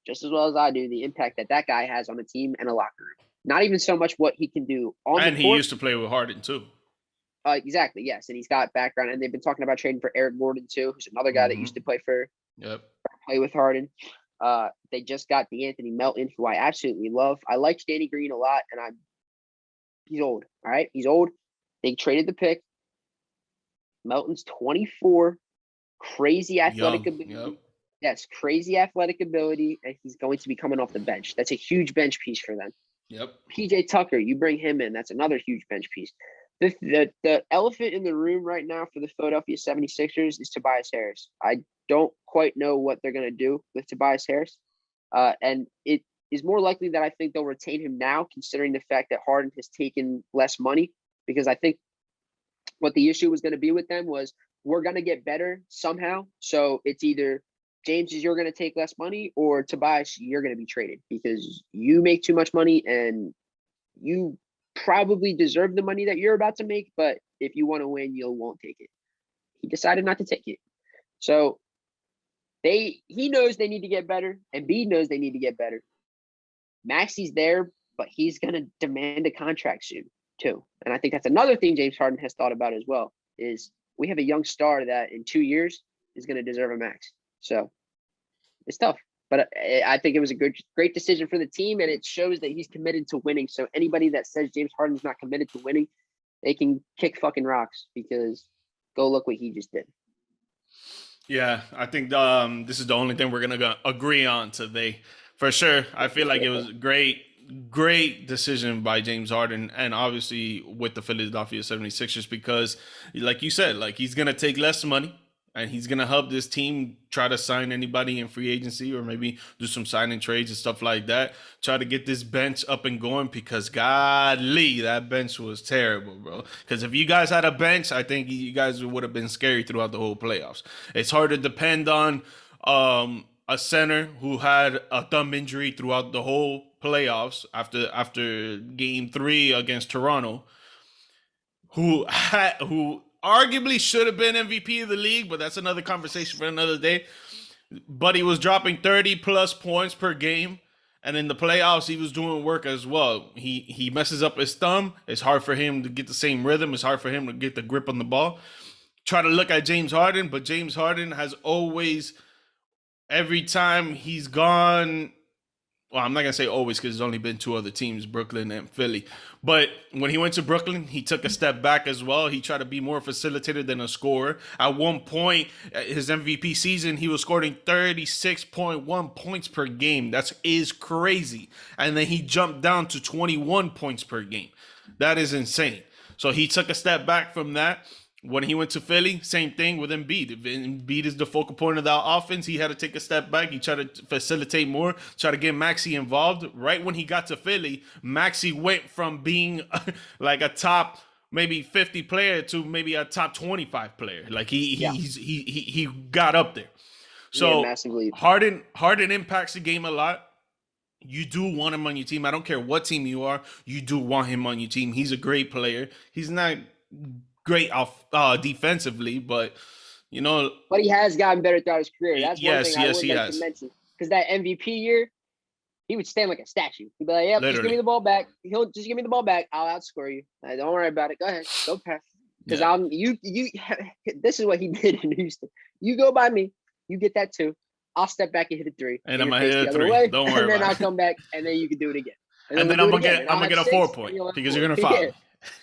just as well as I do, the impact that guy has on a team and a locker room. Not even so much what he can do on the court. And he used to play with Harden too. Exactly, yes. And he's got background. And they've been talking about trading for Eric Gordon too, who's another guy that used to play with Harden. They just got DeAnthony Melton, who I absolutely love. I like Danny Green a lot, and he's old. All right, he's old. They traded the pick. Melton's 24, crazy athletic ability. Yep. Yes, crazy athletic ability, and he's going to be coming off the bench. That's a huge bench piece for them. Yep. PJ Tucker, you bring him in. That's another huge bench piece. The elephant in the room right now for the Philadelphia 76ers is Tobias Harris. I don't quite know what they're going to do with Tobias Harris. And it is more likely that I think they'll retain him now, considering the fact that Harden has taken less money, because I think what the issue was going to be with them was we're going to get better somehow. So it's either James, you're going to take less money, or Tobias, you're going to be traded because you make too much money and you probably deserve the money that you're about to make, but if you want to win, you won't take it. He decided not to take it. So he knows they need to get better, and B knows they need to get better. Maxi's there, but he's going to demand a contract soon too. And I think that's another thing James Harden has thought about as well, is we have a young star that in 2 years is going to deserve a max. So it's tough. But I think it was a great decision for the team, and it shows that he's committed to winning. So anybody that says James Harden's not committed to winning, they can kick fucking rocks, because go look what he just did. Yeah, I think this is the only thing we're gonna agree on today, for sure. I feel like it was a great decision by James Harden, and obviously with the Philadelphia 76ers, because like you said, like he's gonna take less money and he's gonna help this team try to sign anybody in free agency, or maybe do some signing trades and stuff like that. Try to get this bench up and going, because godly, that bench was terrible, bro. Because if you guys had a bench, I think you guys would have been scary throughout the whole playoffs. It's hard to depend on a center who had a thumb injury throughout the whole playoffs after game 3 against Toronto, who arguably should have been MVP of the league, but that's another conversation for another day. But he was dropping 30 plus points per game, and in the playoffs he was doing work as well. He messes up his thumb. It's hard for him to get the same rhythm. It's hard for him to get the grip on the ball. Try to look at James Harden, but James Harden has always, every time he's gone, well, I'm not going to say always, because there's only been 2 other teams, Brooklyn and Philly. But when he went to Brooklyn, he took a step back as well. He tried to be more facilitator than a scorer. At one point, his MVP season, he was scoring 36.1 points per game. That is crazy. And then he jumped down to 21 points per game. That is insane. So he took a step back from that. When he went to Philly, same thing with Embiid. Embiid is the focal point of that offense. He had to take a step back. He tried to facilitate more, try to get Maxey involved. Right when he got to Philly, Maxey went from being like a top maybe 50 player to maybe a top 25 player. Like he got up there. So massively. Harden impacts the game a lot. You do want him on your team. I don't care what team you are. You do want him on your team. He's a great player. He's not great off defensively, but but he has gotten better throughout his career. That's one thing I would like to mention, because that MVP year, he would stand like a statue. He'd be like, "Yep, just give me the ball back. He'll just give me the ball back. I'll outscore you. Don't worry about it. Go ahead, go pass." Because you. This is what he did in Houston. You go by me. You get that 2. I'll step back and hit a 3, and I'm gonna hit a 3. Don't worry. And then I'll come back, and then you can do it again. And then I'm gonna get a 4-point, because you're gonna foul.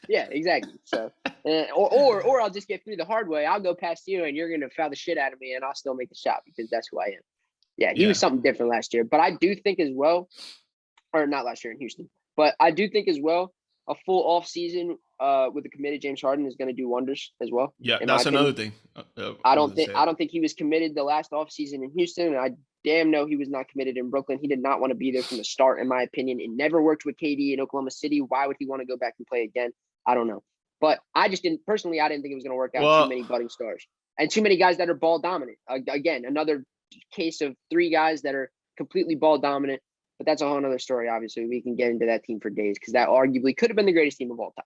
Yeah, exactly. So, or I'll just get through the hard way. I'll go past you, and you're gonna foul the shit out of me, and I'll still make the shot, because that's who I am. Yeah, he was something different last year. But I do think as well, or not last year in Houston, but I do think as well, a full off season with a committed James Harden is going to do wonders as well. Yeah, that's another thing. I don't think he was committed the last off season in Houston, and I damn know he was not committed in Brooklyn. He did not want to be there from the start, in my opinion. It never worked with KD in Oklahoma City. Why would he want to go back and play again? I don't know. But I just didn't think it was going to work out. Too many budding stars and too many guys that are ball dominant. Again, another case of 3 guys that are completely ball dominant. But that's a whole other story. Obviously, we can get into that team for days, because that arguably could have been the greatest team of all time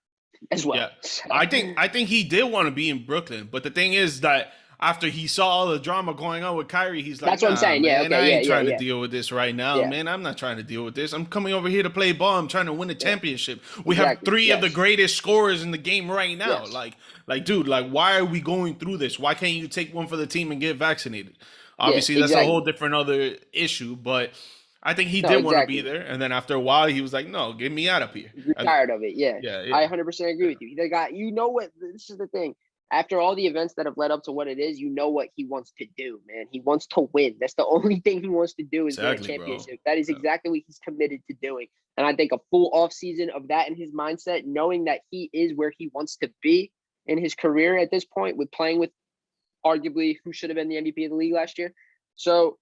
as well. Yeah, I think he did want to be in Brooklyn, but the thing is that after he saw all the drama going on with Kyrie, he's like, that's what I'm saying. Man, yeah, okay, I ain't trying to deal with this right now, yeah. man. I'm not trying to deal with this. I'm coming over here to play ball. I'm trying to win a championship. We have 3 of the greatest scorers in the game right now. Yes. Like, dude, like, why are we going through this? Why can't you take one for the team and get vaccinated? Obviously, that's a whole different other issue, but I think he did want to be there. And then after a while, he was like, no, get me out of here. He's tired of it. Yeah. I 100% agree with you. The guy, what, this is the thing. After all the events that have led up to what it is, you know what he wants to do, man. He wants to win. That's the only thing he wants to do, is win a championship. Bro. That is exactly what he's committed to doing. And I think a full off season of that in his mindset, knowing that he is where he wants to be in his career at this point, with playing with arguably who should have been the MVP of the league last year. So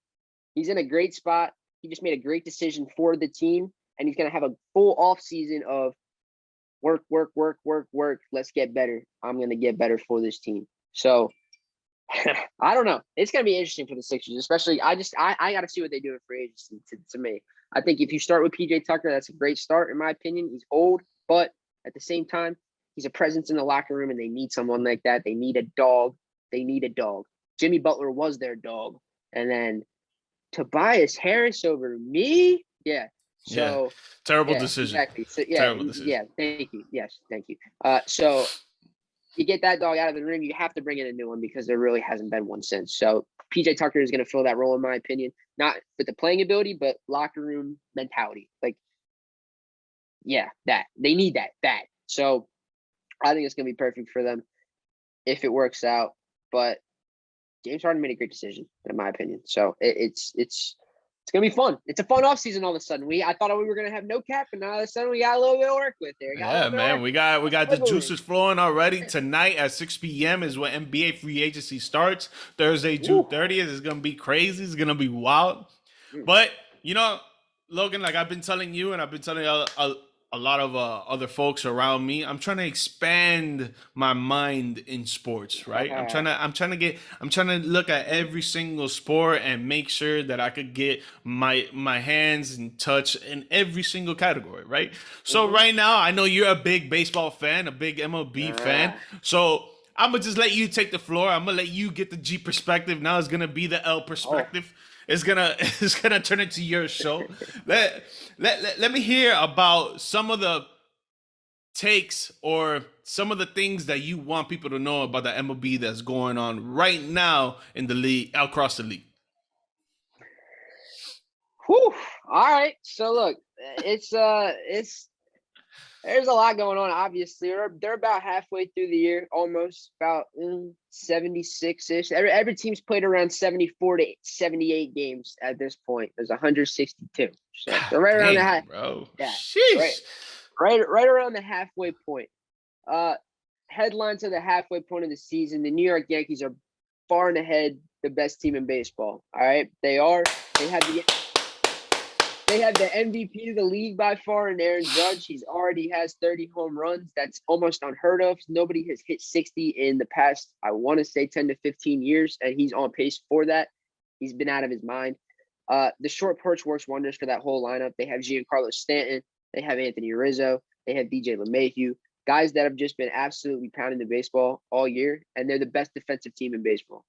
he's in a great spot. He just made a great decision for the team, and he's going to have a full off season of work. Let's get better. I'm going to get better for this team. So I don't know. It's going to be interesting for the Sixers, especially. I got to see what they do in free agency. To me, I think if you start with PJ Tucker, that's a great start in my opinion. He's old, but at the same time, he's a presence in the locker room, and they need someone like that. They need a dog. They need a dog. Jimmy Butler was their dog. And then Tobias Harris over me? Yeah. Yeah. So, Terrible yeah, decision. exactly. So, Terrible decision. thank you. Yes, thank you. So you get that dog out of the room, you have to bring in a new one because there really hasn't been one since. So PJ Tucker is going to fill that role, in my opinion, not with the playing ability, but locker room mentality. Like, yeah, that they need that. So I think it's going to be perfect for them if it works out. But James Harden made a great decision, in my opinion. So it's gonna be fun. It's a fun offseason all of a sudden. I thought we were gonna have no cap, and now all of a sudden we got a little bit of work with there. Yeah, man. We got the juices flowing already. Tonight at 6 p.m. is when NBA free agency starts. Thursday, June 30th is gonna be crazy. It's gonna be wild. But Logan, like I've been telling you, and I've been telling a lot of other folks around me, I'm trying to expand my mind in sports, right? I'm trying to look at every single sport and make sure that I could get my hands and touch in every single category, right? So right now, I know you're a big baseball fan, a big MLB fan. So I'm gonna just let you take the floor. I'm gonna let you get the G perspective. Now it's gonna be the L perspective. It's gonna turn into your show. Let me hear about some of the takes or some of the things that you want people to know about the MLB that's going on right now in the league, across the league. Whew. All right. So look, it's there's a lot going on. Obviously, they're about halfway through the year, almost about 76-ish. Every team's played around 74 to 78 games at this point. There's 162. So they're right around the half. Bro. Yeah, Sheesh. right around the halfway point. Headlines of the halfway point of the season: the New York Yankees are far and ahead the best team in baseball. All right, they are. They have the MVP of the league by far in Aaron Judge. He's already has 30 home runs. That's almost unheard of. Nobody has hit 60 in the past, I want to say 10 to 15 years, and he's on pace for that. He's been out of his mind. The short porch works wonders for that whole lineup. They have Giancarlo Stanton. They have Anthony Rizzo. They have DJ LeMahieu. Guys that have just been absolutely pounding the baseball all year, and they're the best defensive team in baseball.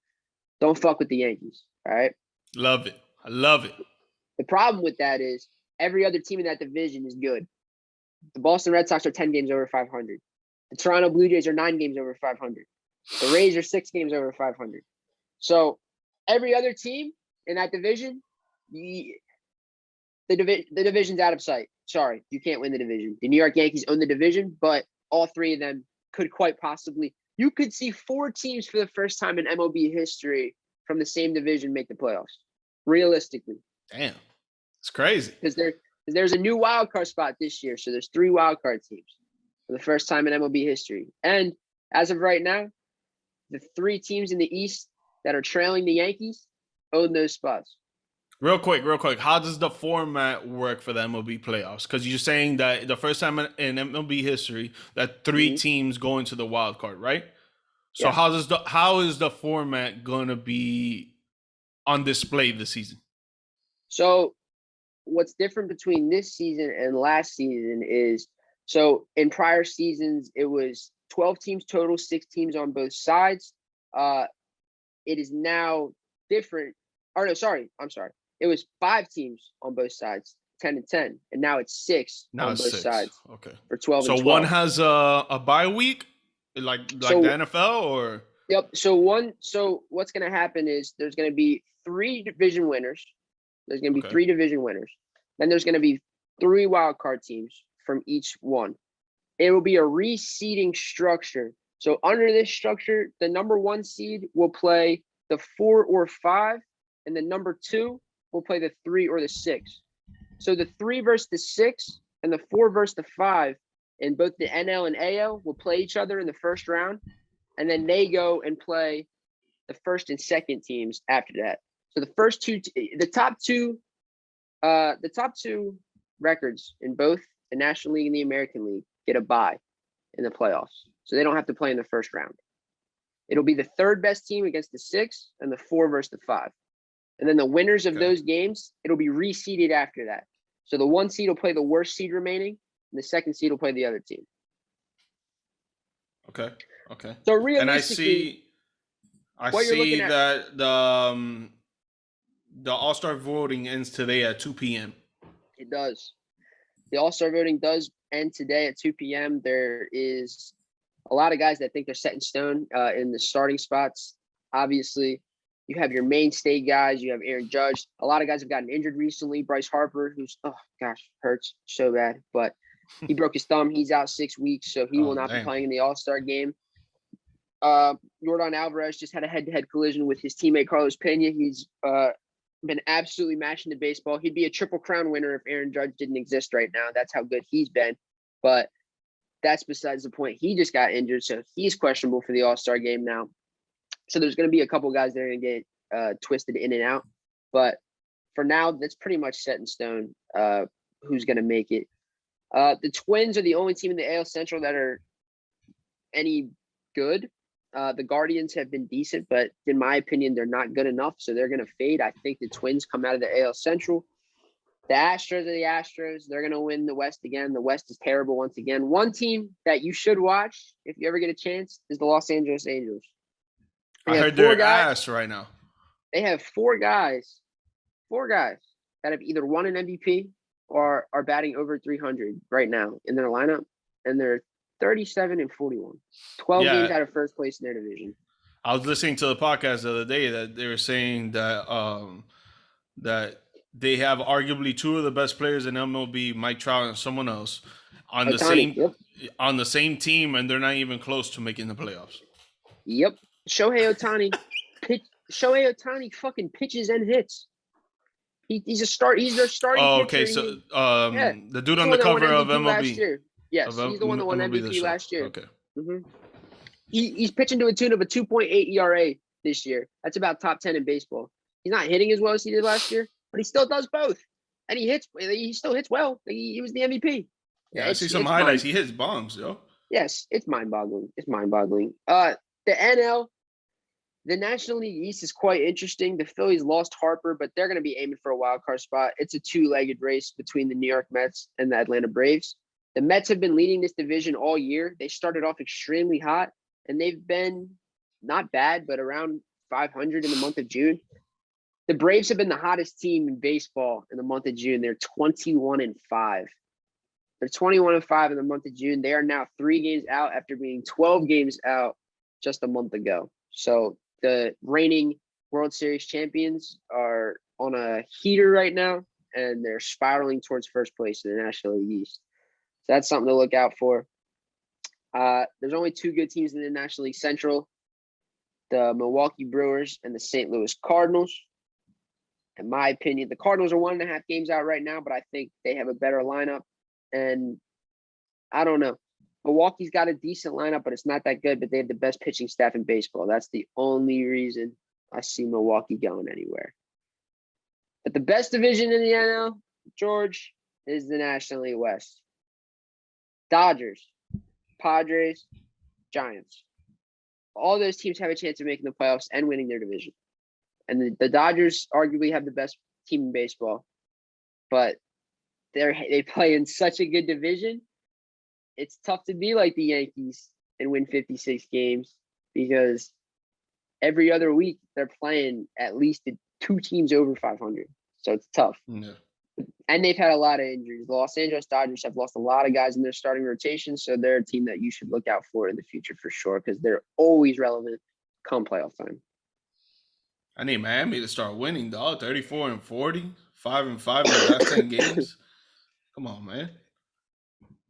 Don't fuck with the Yankees, all right? Love it. I love it. The problem with that is every other team in that division is good. The Boston Red Sox are 10 games over 500. The Toronto Blue Jays are 9 games over 500. The Rays are 6 games over 500. So every other team in that division, the division's out of sight. Sorry, you can't win the division. The New York Yankees own the division, but all three of them could quite possibly. You could see 4 teams for the first time in MLB history from the same division make the playoffs, realistically. Damn. It's crazy. Because there's a new wild card spot this year. So there's 3 wild card teams for the first time in MLB history. And as of right now, the 3 teams in the East that are trailing the Yankees own those spots. Real quick. How does the format work for the MLB playoffs? Because you're saying that the first time in MLB history that 3 teams go into the wild card, right? So Yeah. how is the format going to be on display this season? So what's different between this season and last season is, so in prior seasons, it was 12 teams total, 6 teams on both sides. It is now different. Or no, sorry. I'm sorry. It was 5 teams on both sides, 10 and 10. And now it's 6 on both sides. Okay. For 12 so and 12. One has a bye week, like the NFL, or? Yep. So what's going to happen is there's going to be 3 division winners. There's going to be 3 division winners. Then there's going to be 3 wild card teams from each one. It will be a reseeding structure. So under this structure, the number 1 seed will play the 4 or 5, and the number 2 will play the 3 or the 6. So the 3 versus the 6 and the 4 versus the 5 in both the NL and AL will play each other in the first round, and then they go and play the first and second teams after that. So the top two records in both the National League and the American League get a bye in the playoffs. So they don't have to play in the first round. It'll be the 3rd best team against the 6 and the 4 versus the 5. And then the winners of those games, it'll be reseeded after that. So the 1 seed will play the worst seed remaining, and the 2nd seed will play the other team. Okay. Okay. So And realistically, I what you're looking see at, that the All Star voting ends today at 2 p.m. it does. The All-Star voting does end today at 2 p.m. There is a lot of guys that think they're set in stone in the starting spots. Obviously, you have your mainstay guys. You have Aaron Judge. A lot of guys have gotten injured recently. Bryce Harper, who's, oh gosh, hurts so bad, but he broke his thumb. He's out 6 weeks, so he will Oh not be damn. playing in the All-Star game. Yordan Alvarez just had a head-to-head collision with his teammate Carlos Pena. He's been absolutely mashing the baseball. He'd be a Triple Crown winner if Aaron Judge didn't exist right now. That's how good he's been. But that's besides the point. He just got injured, so he's questionable for the All-Star game now. So there's going to be a couple guys that are going to get twisted in and out. But for now, that's pretty much set in stone who's going to make it. The Twins are the only team in the AL Central that are any good. The Guardians have been decent, but in my opinion, they're not good enough, so they're going to fade. I think the Twins come out of the AL Central. The Astros are the Astros. They're going to win the West again. The West is terrible once again. One team that you should watch if you ever get a chance is the Los Angeles Angels. I heard they're ass right now. They have four guys that have either won an MVP or are batting over 300 right now in their lineup, and they're 37 and 41, 12 games out of first place in their division. I was listening to the podcast the other day that they were saying that that they have arguably two of the best players in MLB, Mike Trout and someone else, on the same team, and they're not even close to making the playoffs. Yep, Shohei Ohtani fucking pitches and hits. He's their starting pitcher. Okay, so the dude on the cover of MLB last year. Yes, he's the one that won MVP last year. Okay. Mm-hmm. He's pitching to a tune of a 2.8 ERA this year. That's about top 10 in baseball. He's not hitting as well as he did last year, but he still does both. And he still hits well. He was the MVP. Yeah, I see some highlights. He hits bombs, yo. Yes, it's mind-boggling. The NL, the National League East is quite interesting. The Phillies lost Harper, but they're going to be aiming for a wild card spot. It's a two-legged race between the New York Mets and the Atlanta Braves. The Mets have been leading this division all year. They started off extremely hot, and they've been not bad, but around 500 in the month of June. The Braves have been the hottest team in baseball in the month of June. They're 21-5. They're 21-5 in the month of June. They are now 3 games out after being 12 games out just a month ago. So the reigning World Series champions are on a heater right now, and they're spiraling towards first place in the National League East. So that's something to look out for. There's only 2 good teams in the National League Central, the Milwaukee Brewers and the St. Louis Cardinals. In my opinion, the Cardinals are 1.5 games out right now, but I think they have a better lineup. And I don't know. Milwaukee's got a decent lineup, but it's not that good, but they have the best pitching staff in baseball. That's the only reason I see Milwaukee going anywhere. But the best division in the NL, George, is the National League West. Dodgers, Padres, Giants. All those teams have a chance of making the playoffs and winning their division. And the Dodgers arguably have the best team in baseball, but they play in such a good division. It's tough to be like the Yankees and win 56 games because every other week they're playing at least 2 teams over 500. So it's tough. Yeah. And they've had a lot of injuries. The Los Angeles Dodgers have lost a lot of guys in their starting rotation, so they're a team that you should look out for in the future for sure because they're always relevant come playoff time. I need Miami to start winning, dog. 34-40, 5-5 in the last 10 games. Come on, man.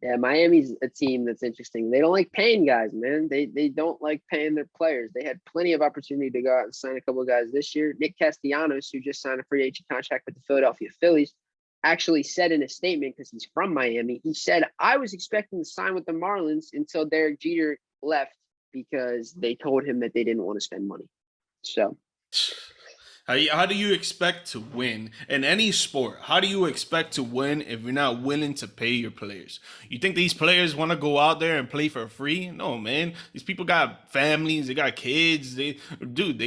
Yeah, Miami's a team that's interesting. They don't like paying guys, man. They don't like paying their players. They had plenty of opportunity to go out and sign a couple of guys this year. Nick Castellanos, who just signed a free agent contract with the Philadelphia Phillies, actually said in a statement, because he's from Miami, he said, I was expecting to sign with the Marlins until Derek Jeter left because they told him that they didn't want to spend money. So how do you expect to win in any sport? How do you expect to win if you're not willing to pay your players? You think these players want to go out there and play for free? No, man. These people got families, they got kids, they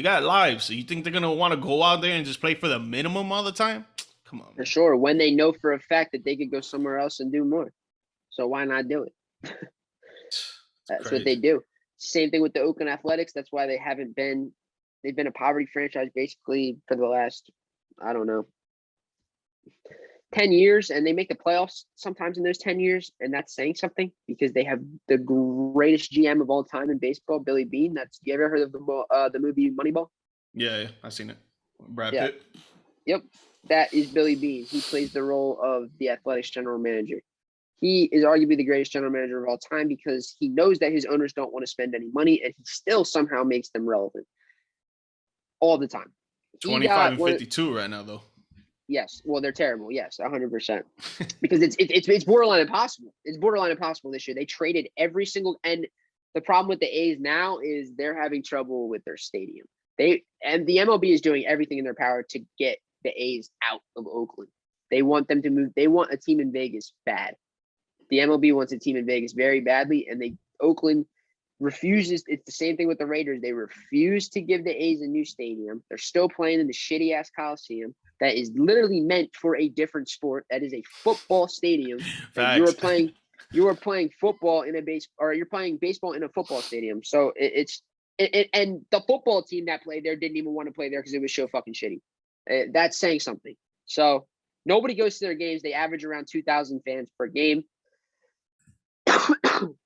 got lives. So you think they're gonna want to go out there and just play for the minimum all the time? Come on, man. For sure. When they know for a fact that they could go somewhere else and do more. So why not do it? That's what they do. Same thing with the Oakland Athletics. That's why they've been a poverty franchise basically for the last, I don't know, 10 years, and they make the playoffs sometimes in those 10 years. And that's saying something because they have the greatest GM of all time in baseball, Billy Beane. You ever heard of the movie Moneyball? Yeah, I've seen it. Brad Yeah. Pitt. Yep. That is Billy Beane. He plays the role of the Athletics general manager. He is arguably the greatest general manager of all time because he knows that his owners don't want to spend any money, and he still somehow makes them relevant all the time. 25-52 right now, though. Yes. Well, they're terrible. Yes, 100%. Because it's borderline impossible. It's borderline impossible this year. They traded every single, and the problem with the A's now is they're having trouble with their stadium. And the MLB is doing everything in their power to get the A's out of Oakland. They want them to move. They want a team in Vegas bad. The MLB wants a team in Vegas very badly, and Oakland refuses. It's the same thing with the Raiders. They refuse to give the A's a new stadium. They're still playing in the shitty ass Coliseum that is literally meant for a different sport. That is a football stadium. And you are playing football in you're playing baseball in a football stadium. So and the football team that played there didn't even want to play there because it was so fucking shitty. That's saying something. So nobody goes to their games. They average around 2,000 fans per game.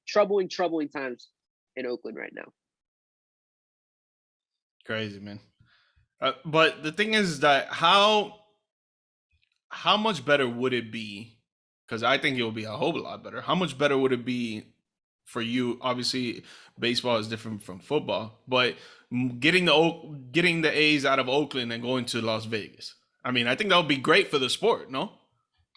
troubling times in Oakland right now. Crazy, man. But the thing is that how much better would it be? Because I think it will be a whole lot better. How much better would it be for you? Obviously, baseball is different from football, but getting the A's out of Oakland and going to Las Vegas. I mean, I think that would be great for the sport, no?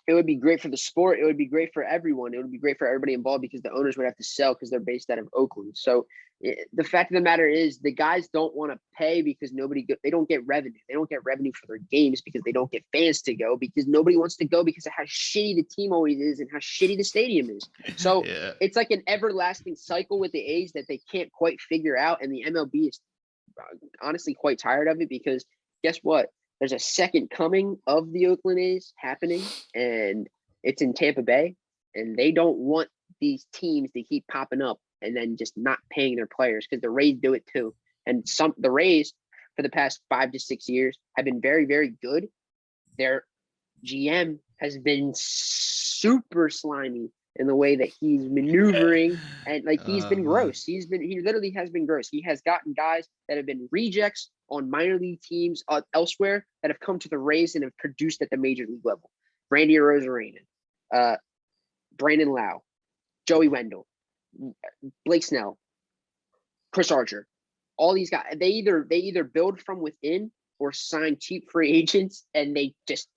It would be great for the sport. It would be great for everyone. It would be great for everybody involved because the owners would have to sell because they're based out of Oakland. So the fact of the matter is the guys don't want to pay because they don't get revenue. They don't get revenue for their games because they don't get fans to go because nobody wants to go because of how shitty the team always is and how shitty the stadium is. So It's like an everlasting cycle with the A's that they can't quite figure out. And the MLB is honestly quite tired of it because guess what? There's a second coming of the Oakland A's happening, and it's in Tampa Bay, and they don't want these teams to keep popping up and then just not paying their players because the Rays do it too. And the Rays for the past 5 to 6 years have been very, very good. Their GM has been super slimy in the way that he's maneuvering, and he's been gross. He literally has been gross. He has gotten guys that have been rejects on minor league teams elsewhere that have come to the Rays and have produced at the major league level. Randy Arozarena, Brandon Lau, Joey Wendell, Blake Snell, Chris Archer. All these guys, they either build from within or sign cheap free agents, and they just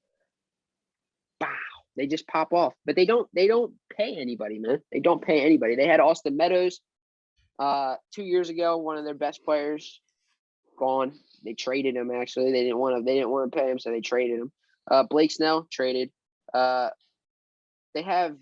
they just pop off. But they don't pay anybody, man. They don't pay anybody. They had Austin Meadows 2 years ago, one of their best players, gone. They traded him. Actually, they didn't want to pay him, so they traded him. Blake Snell traded. They have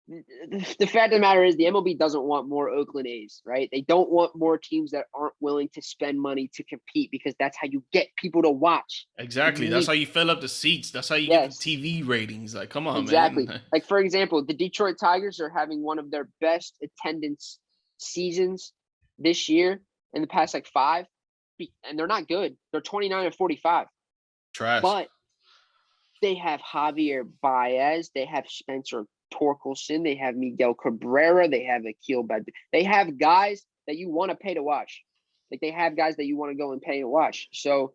the fact of the matter is the MLB doesn't want more Oakland A's, right? They don't want more teams that aren't willing to spend money to compete because that's how you get people to watch. Exactly. That's how you fill up the seats. That's how you get the TV ratings. Like, come on, exactly. man. Like, for example, the Detroit Tigers are having one of their best attendance seasons this year in the past 5, and they're not good. They're 29-45. Trash. But they have Javier Baez. They have Spencer Torkelson. They have Miguel Cabrera. They have Akil Bad. They have guys that you want to pay to watch. Like, they have guys that you want to go and pay to watch. So,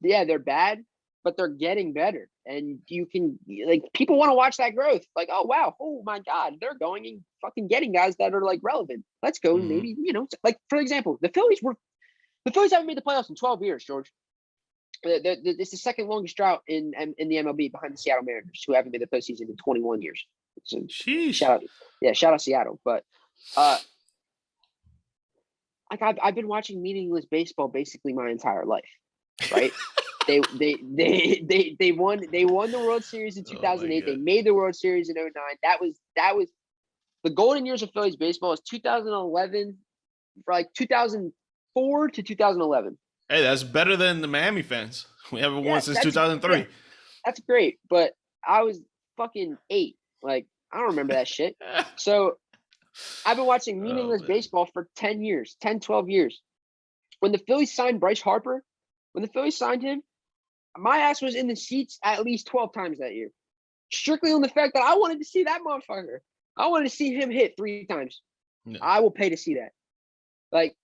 yeah, they're bad, but they're getting better. And you can, people want to watch that growth. Like, oh, wow. Oh, my God. They're going and fucking getting guys that are, relevant. Let's go. Mm-hmm. Maybe, for example, the Phillies haven't made the playoffs in 12 years, George. It's the second longest drought in the MLB behind the Seattle Mariners, who haven't made the postseason in 21 years. So shout out Seattle. But I've been watching meaningless baseball basically my entire life, right? they won the World Series in 2008. They made the World Series in 2009. That was the golden years of Phillies baseball is 2011, 2004 to 2011. Hey, that's better than the Miami fans. We haven't won since 2003. That's great, but I was fucking 8. I don't remember that shit. So I've been watching meaningless baseball for 10 years, 10, 12 years. When the Phillies signed Bryce Harper, when the Phillies signed him, my ass was in the seats at least 12 times that year. Strictly on the fact that I wanted to see that motherfucker. I wanted to see him hit 3 times. Yeah. I will pay to see that. Like,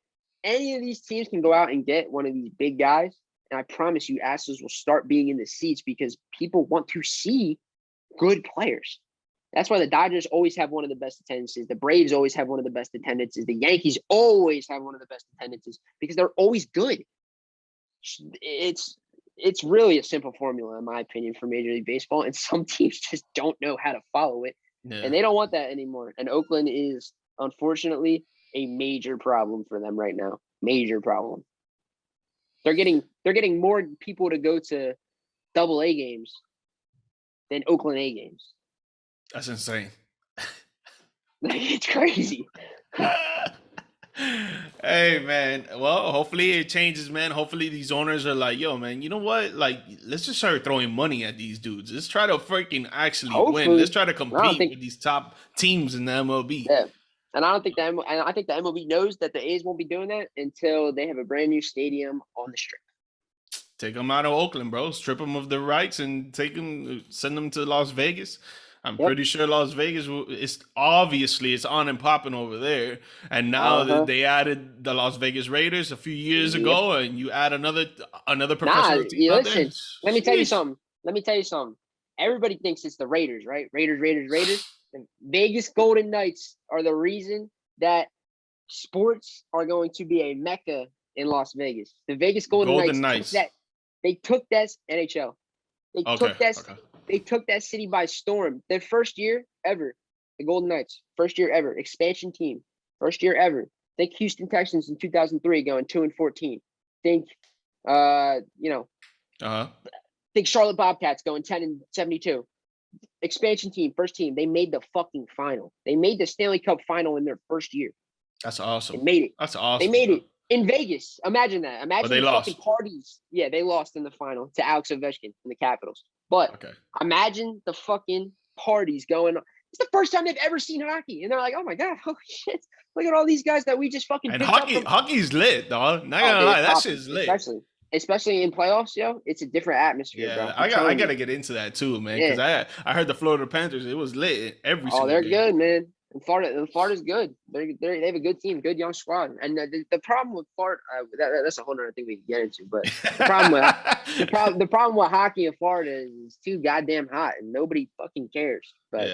any of these teams can go out and get one of these big guys, and I promise you, asses will start being in the seats because people want to see good players. That's why the Dodgers always have one of the best attendances. The Braves always have one of the best attendances. The Yankees always have one of the best attendances because they're always good. It's really a simple formula, in my opinion, for Major League Baseball, and some teams just don't know how to follow it, and they don't want that anymore. And Oakland is, unfortunately, a major problem for them right now. Major problem. They're getting more people to go to Double-A games than Oakland A games. That's insane. It's crazy. Hey man, well, hopefully it changes, man. Hopefully these owners are like, yo, man, you know what? Like, let's just start throwing money at these dudes. Let's try to freaking actually win. Let's try to compete with these top teams in the MLB. Yeah, and I think the MLB knows that the A's won't be doing that until they have a brand new stadium on the Strip. Take them out of Oakland, bro. Strip them of their rights and send them to Las Vegas. I'm pretty sure Las Vegas it's on and popping over there. And now they added the Las Vegas Raiders a few years ago, and you add another professional team out there. Let me tell you something. Everybody thinks it's the Raiders, right? Raiders. The Vegas Golden Knights are the reason that sports are going to be a mecca in Las Vegas. The Vegas Golden Knights. They took that NHL. They took that city by storm. Their first year ever, the Golden Knights, first year ever, expansion team, first year ever. Think Houston Texans in 2003 going 2-14. Think, think Charlotte Bobcats going 10-72. Expansion team, first team. They made the fucking final. They made the Stanley Cup final in their first year. That's awesome. They made it. That's awesome. They made it in Vegas. Imagine that. Imagine the fucking parties. Yeah, they lost in the final to Alex Ovechkin in the Capitals. But imagine the fucking parties going on. It's the first time they've ever seen hockey. And they're like, oh my God, holy shit. Look at all these guys that we just fucking picked up. Hockey's lit, dog. Not gonna lie, that shit's lit. Especially in playoffs, yo. It's a different atmosphere, bro. I gotta get into that too, man. Because I heard the Florida Panthers, it was lit every single they're game. Good, man. And Florida's good. They have a good team, good young squad. And the problem with Florida, that's a whole other thing we can get into. But the problem with hockey in Florida is it's too goddamn hot and nobody fucking cares. But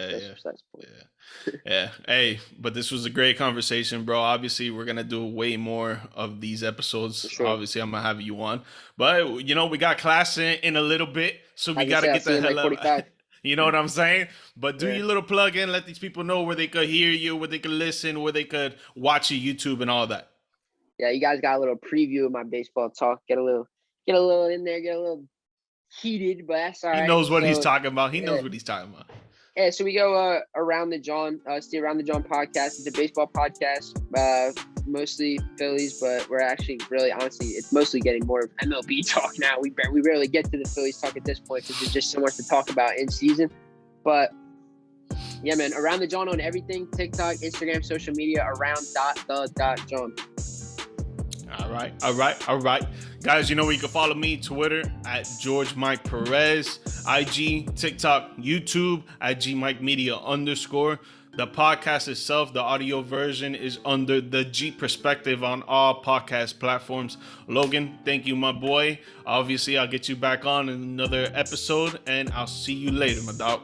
yeah. Hey, but this was a great conversation, bro. Obviously, we're gonna do way more of these episodes. Sure. Obviously, I'm gonna have you on. But we got class in a little bit, so we gotta get the hell out. You know what I'm saying? But do your little plug in, let these people know where they could hear you, where they could listen, where they could watch your YouTube and all that. Yeah, you guys got a little preview of my baseball talk. Get a little in there, get a little heated, but that's all right. He knows what he's talking about. He knows what he's talking about. Yeah, so we go Around the John. It's the Around the John podcast. It's a baseball podcast, mostly Phillies, but we're actually really, honestly, it's mostly getting more of MLB talk now. We rarely get to the Phillies talk at this point because there's just so much to talk about in season. But yeah, man, Around the John on everything: TikTok, Instagram, social media. Around.the.John. All right. Guys, you know where you can follow me, Twitter at GeorgeMike Perez, IG, TikTok, YouTube at GMike Media _. The podcast itself, the audio version, is under the G Perspective on all podcast platforms. Logan, thank you, my boy. Obviously, I'll get you back on in another episode, and I'll see you later, my dog.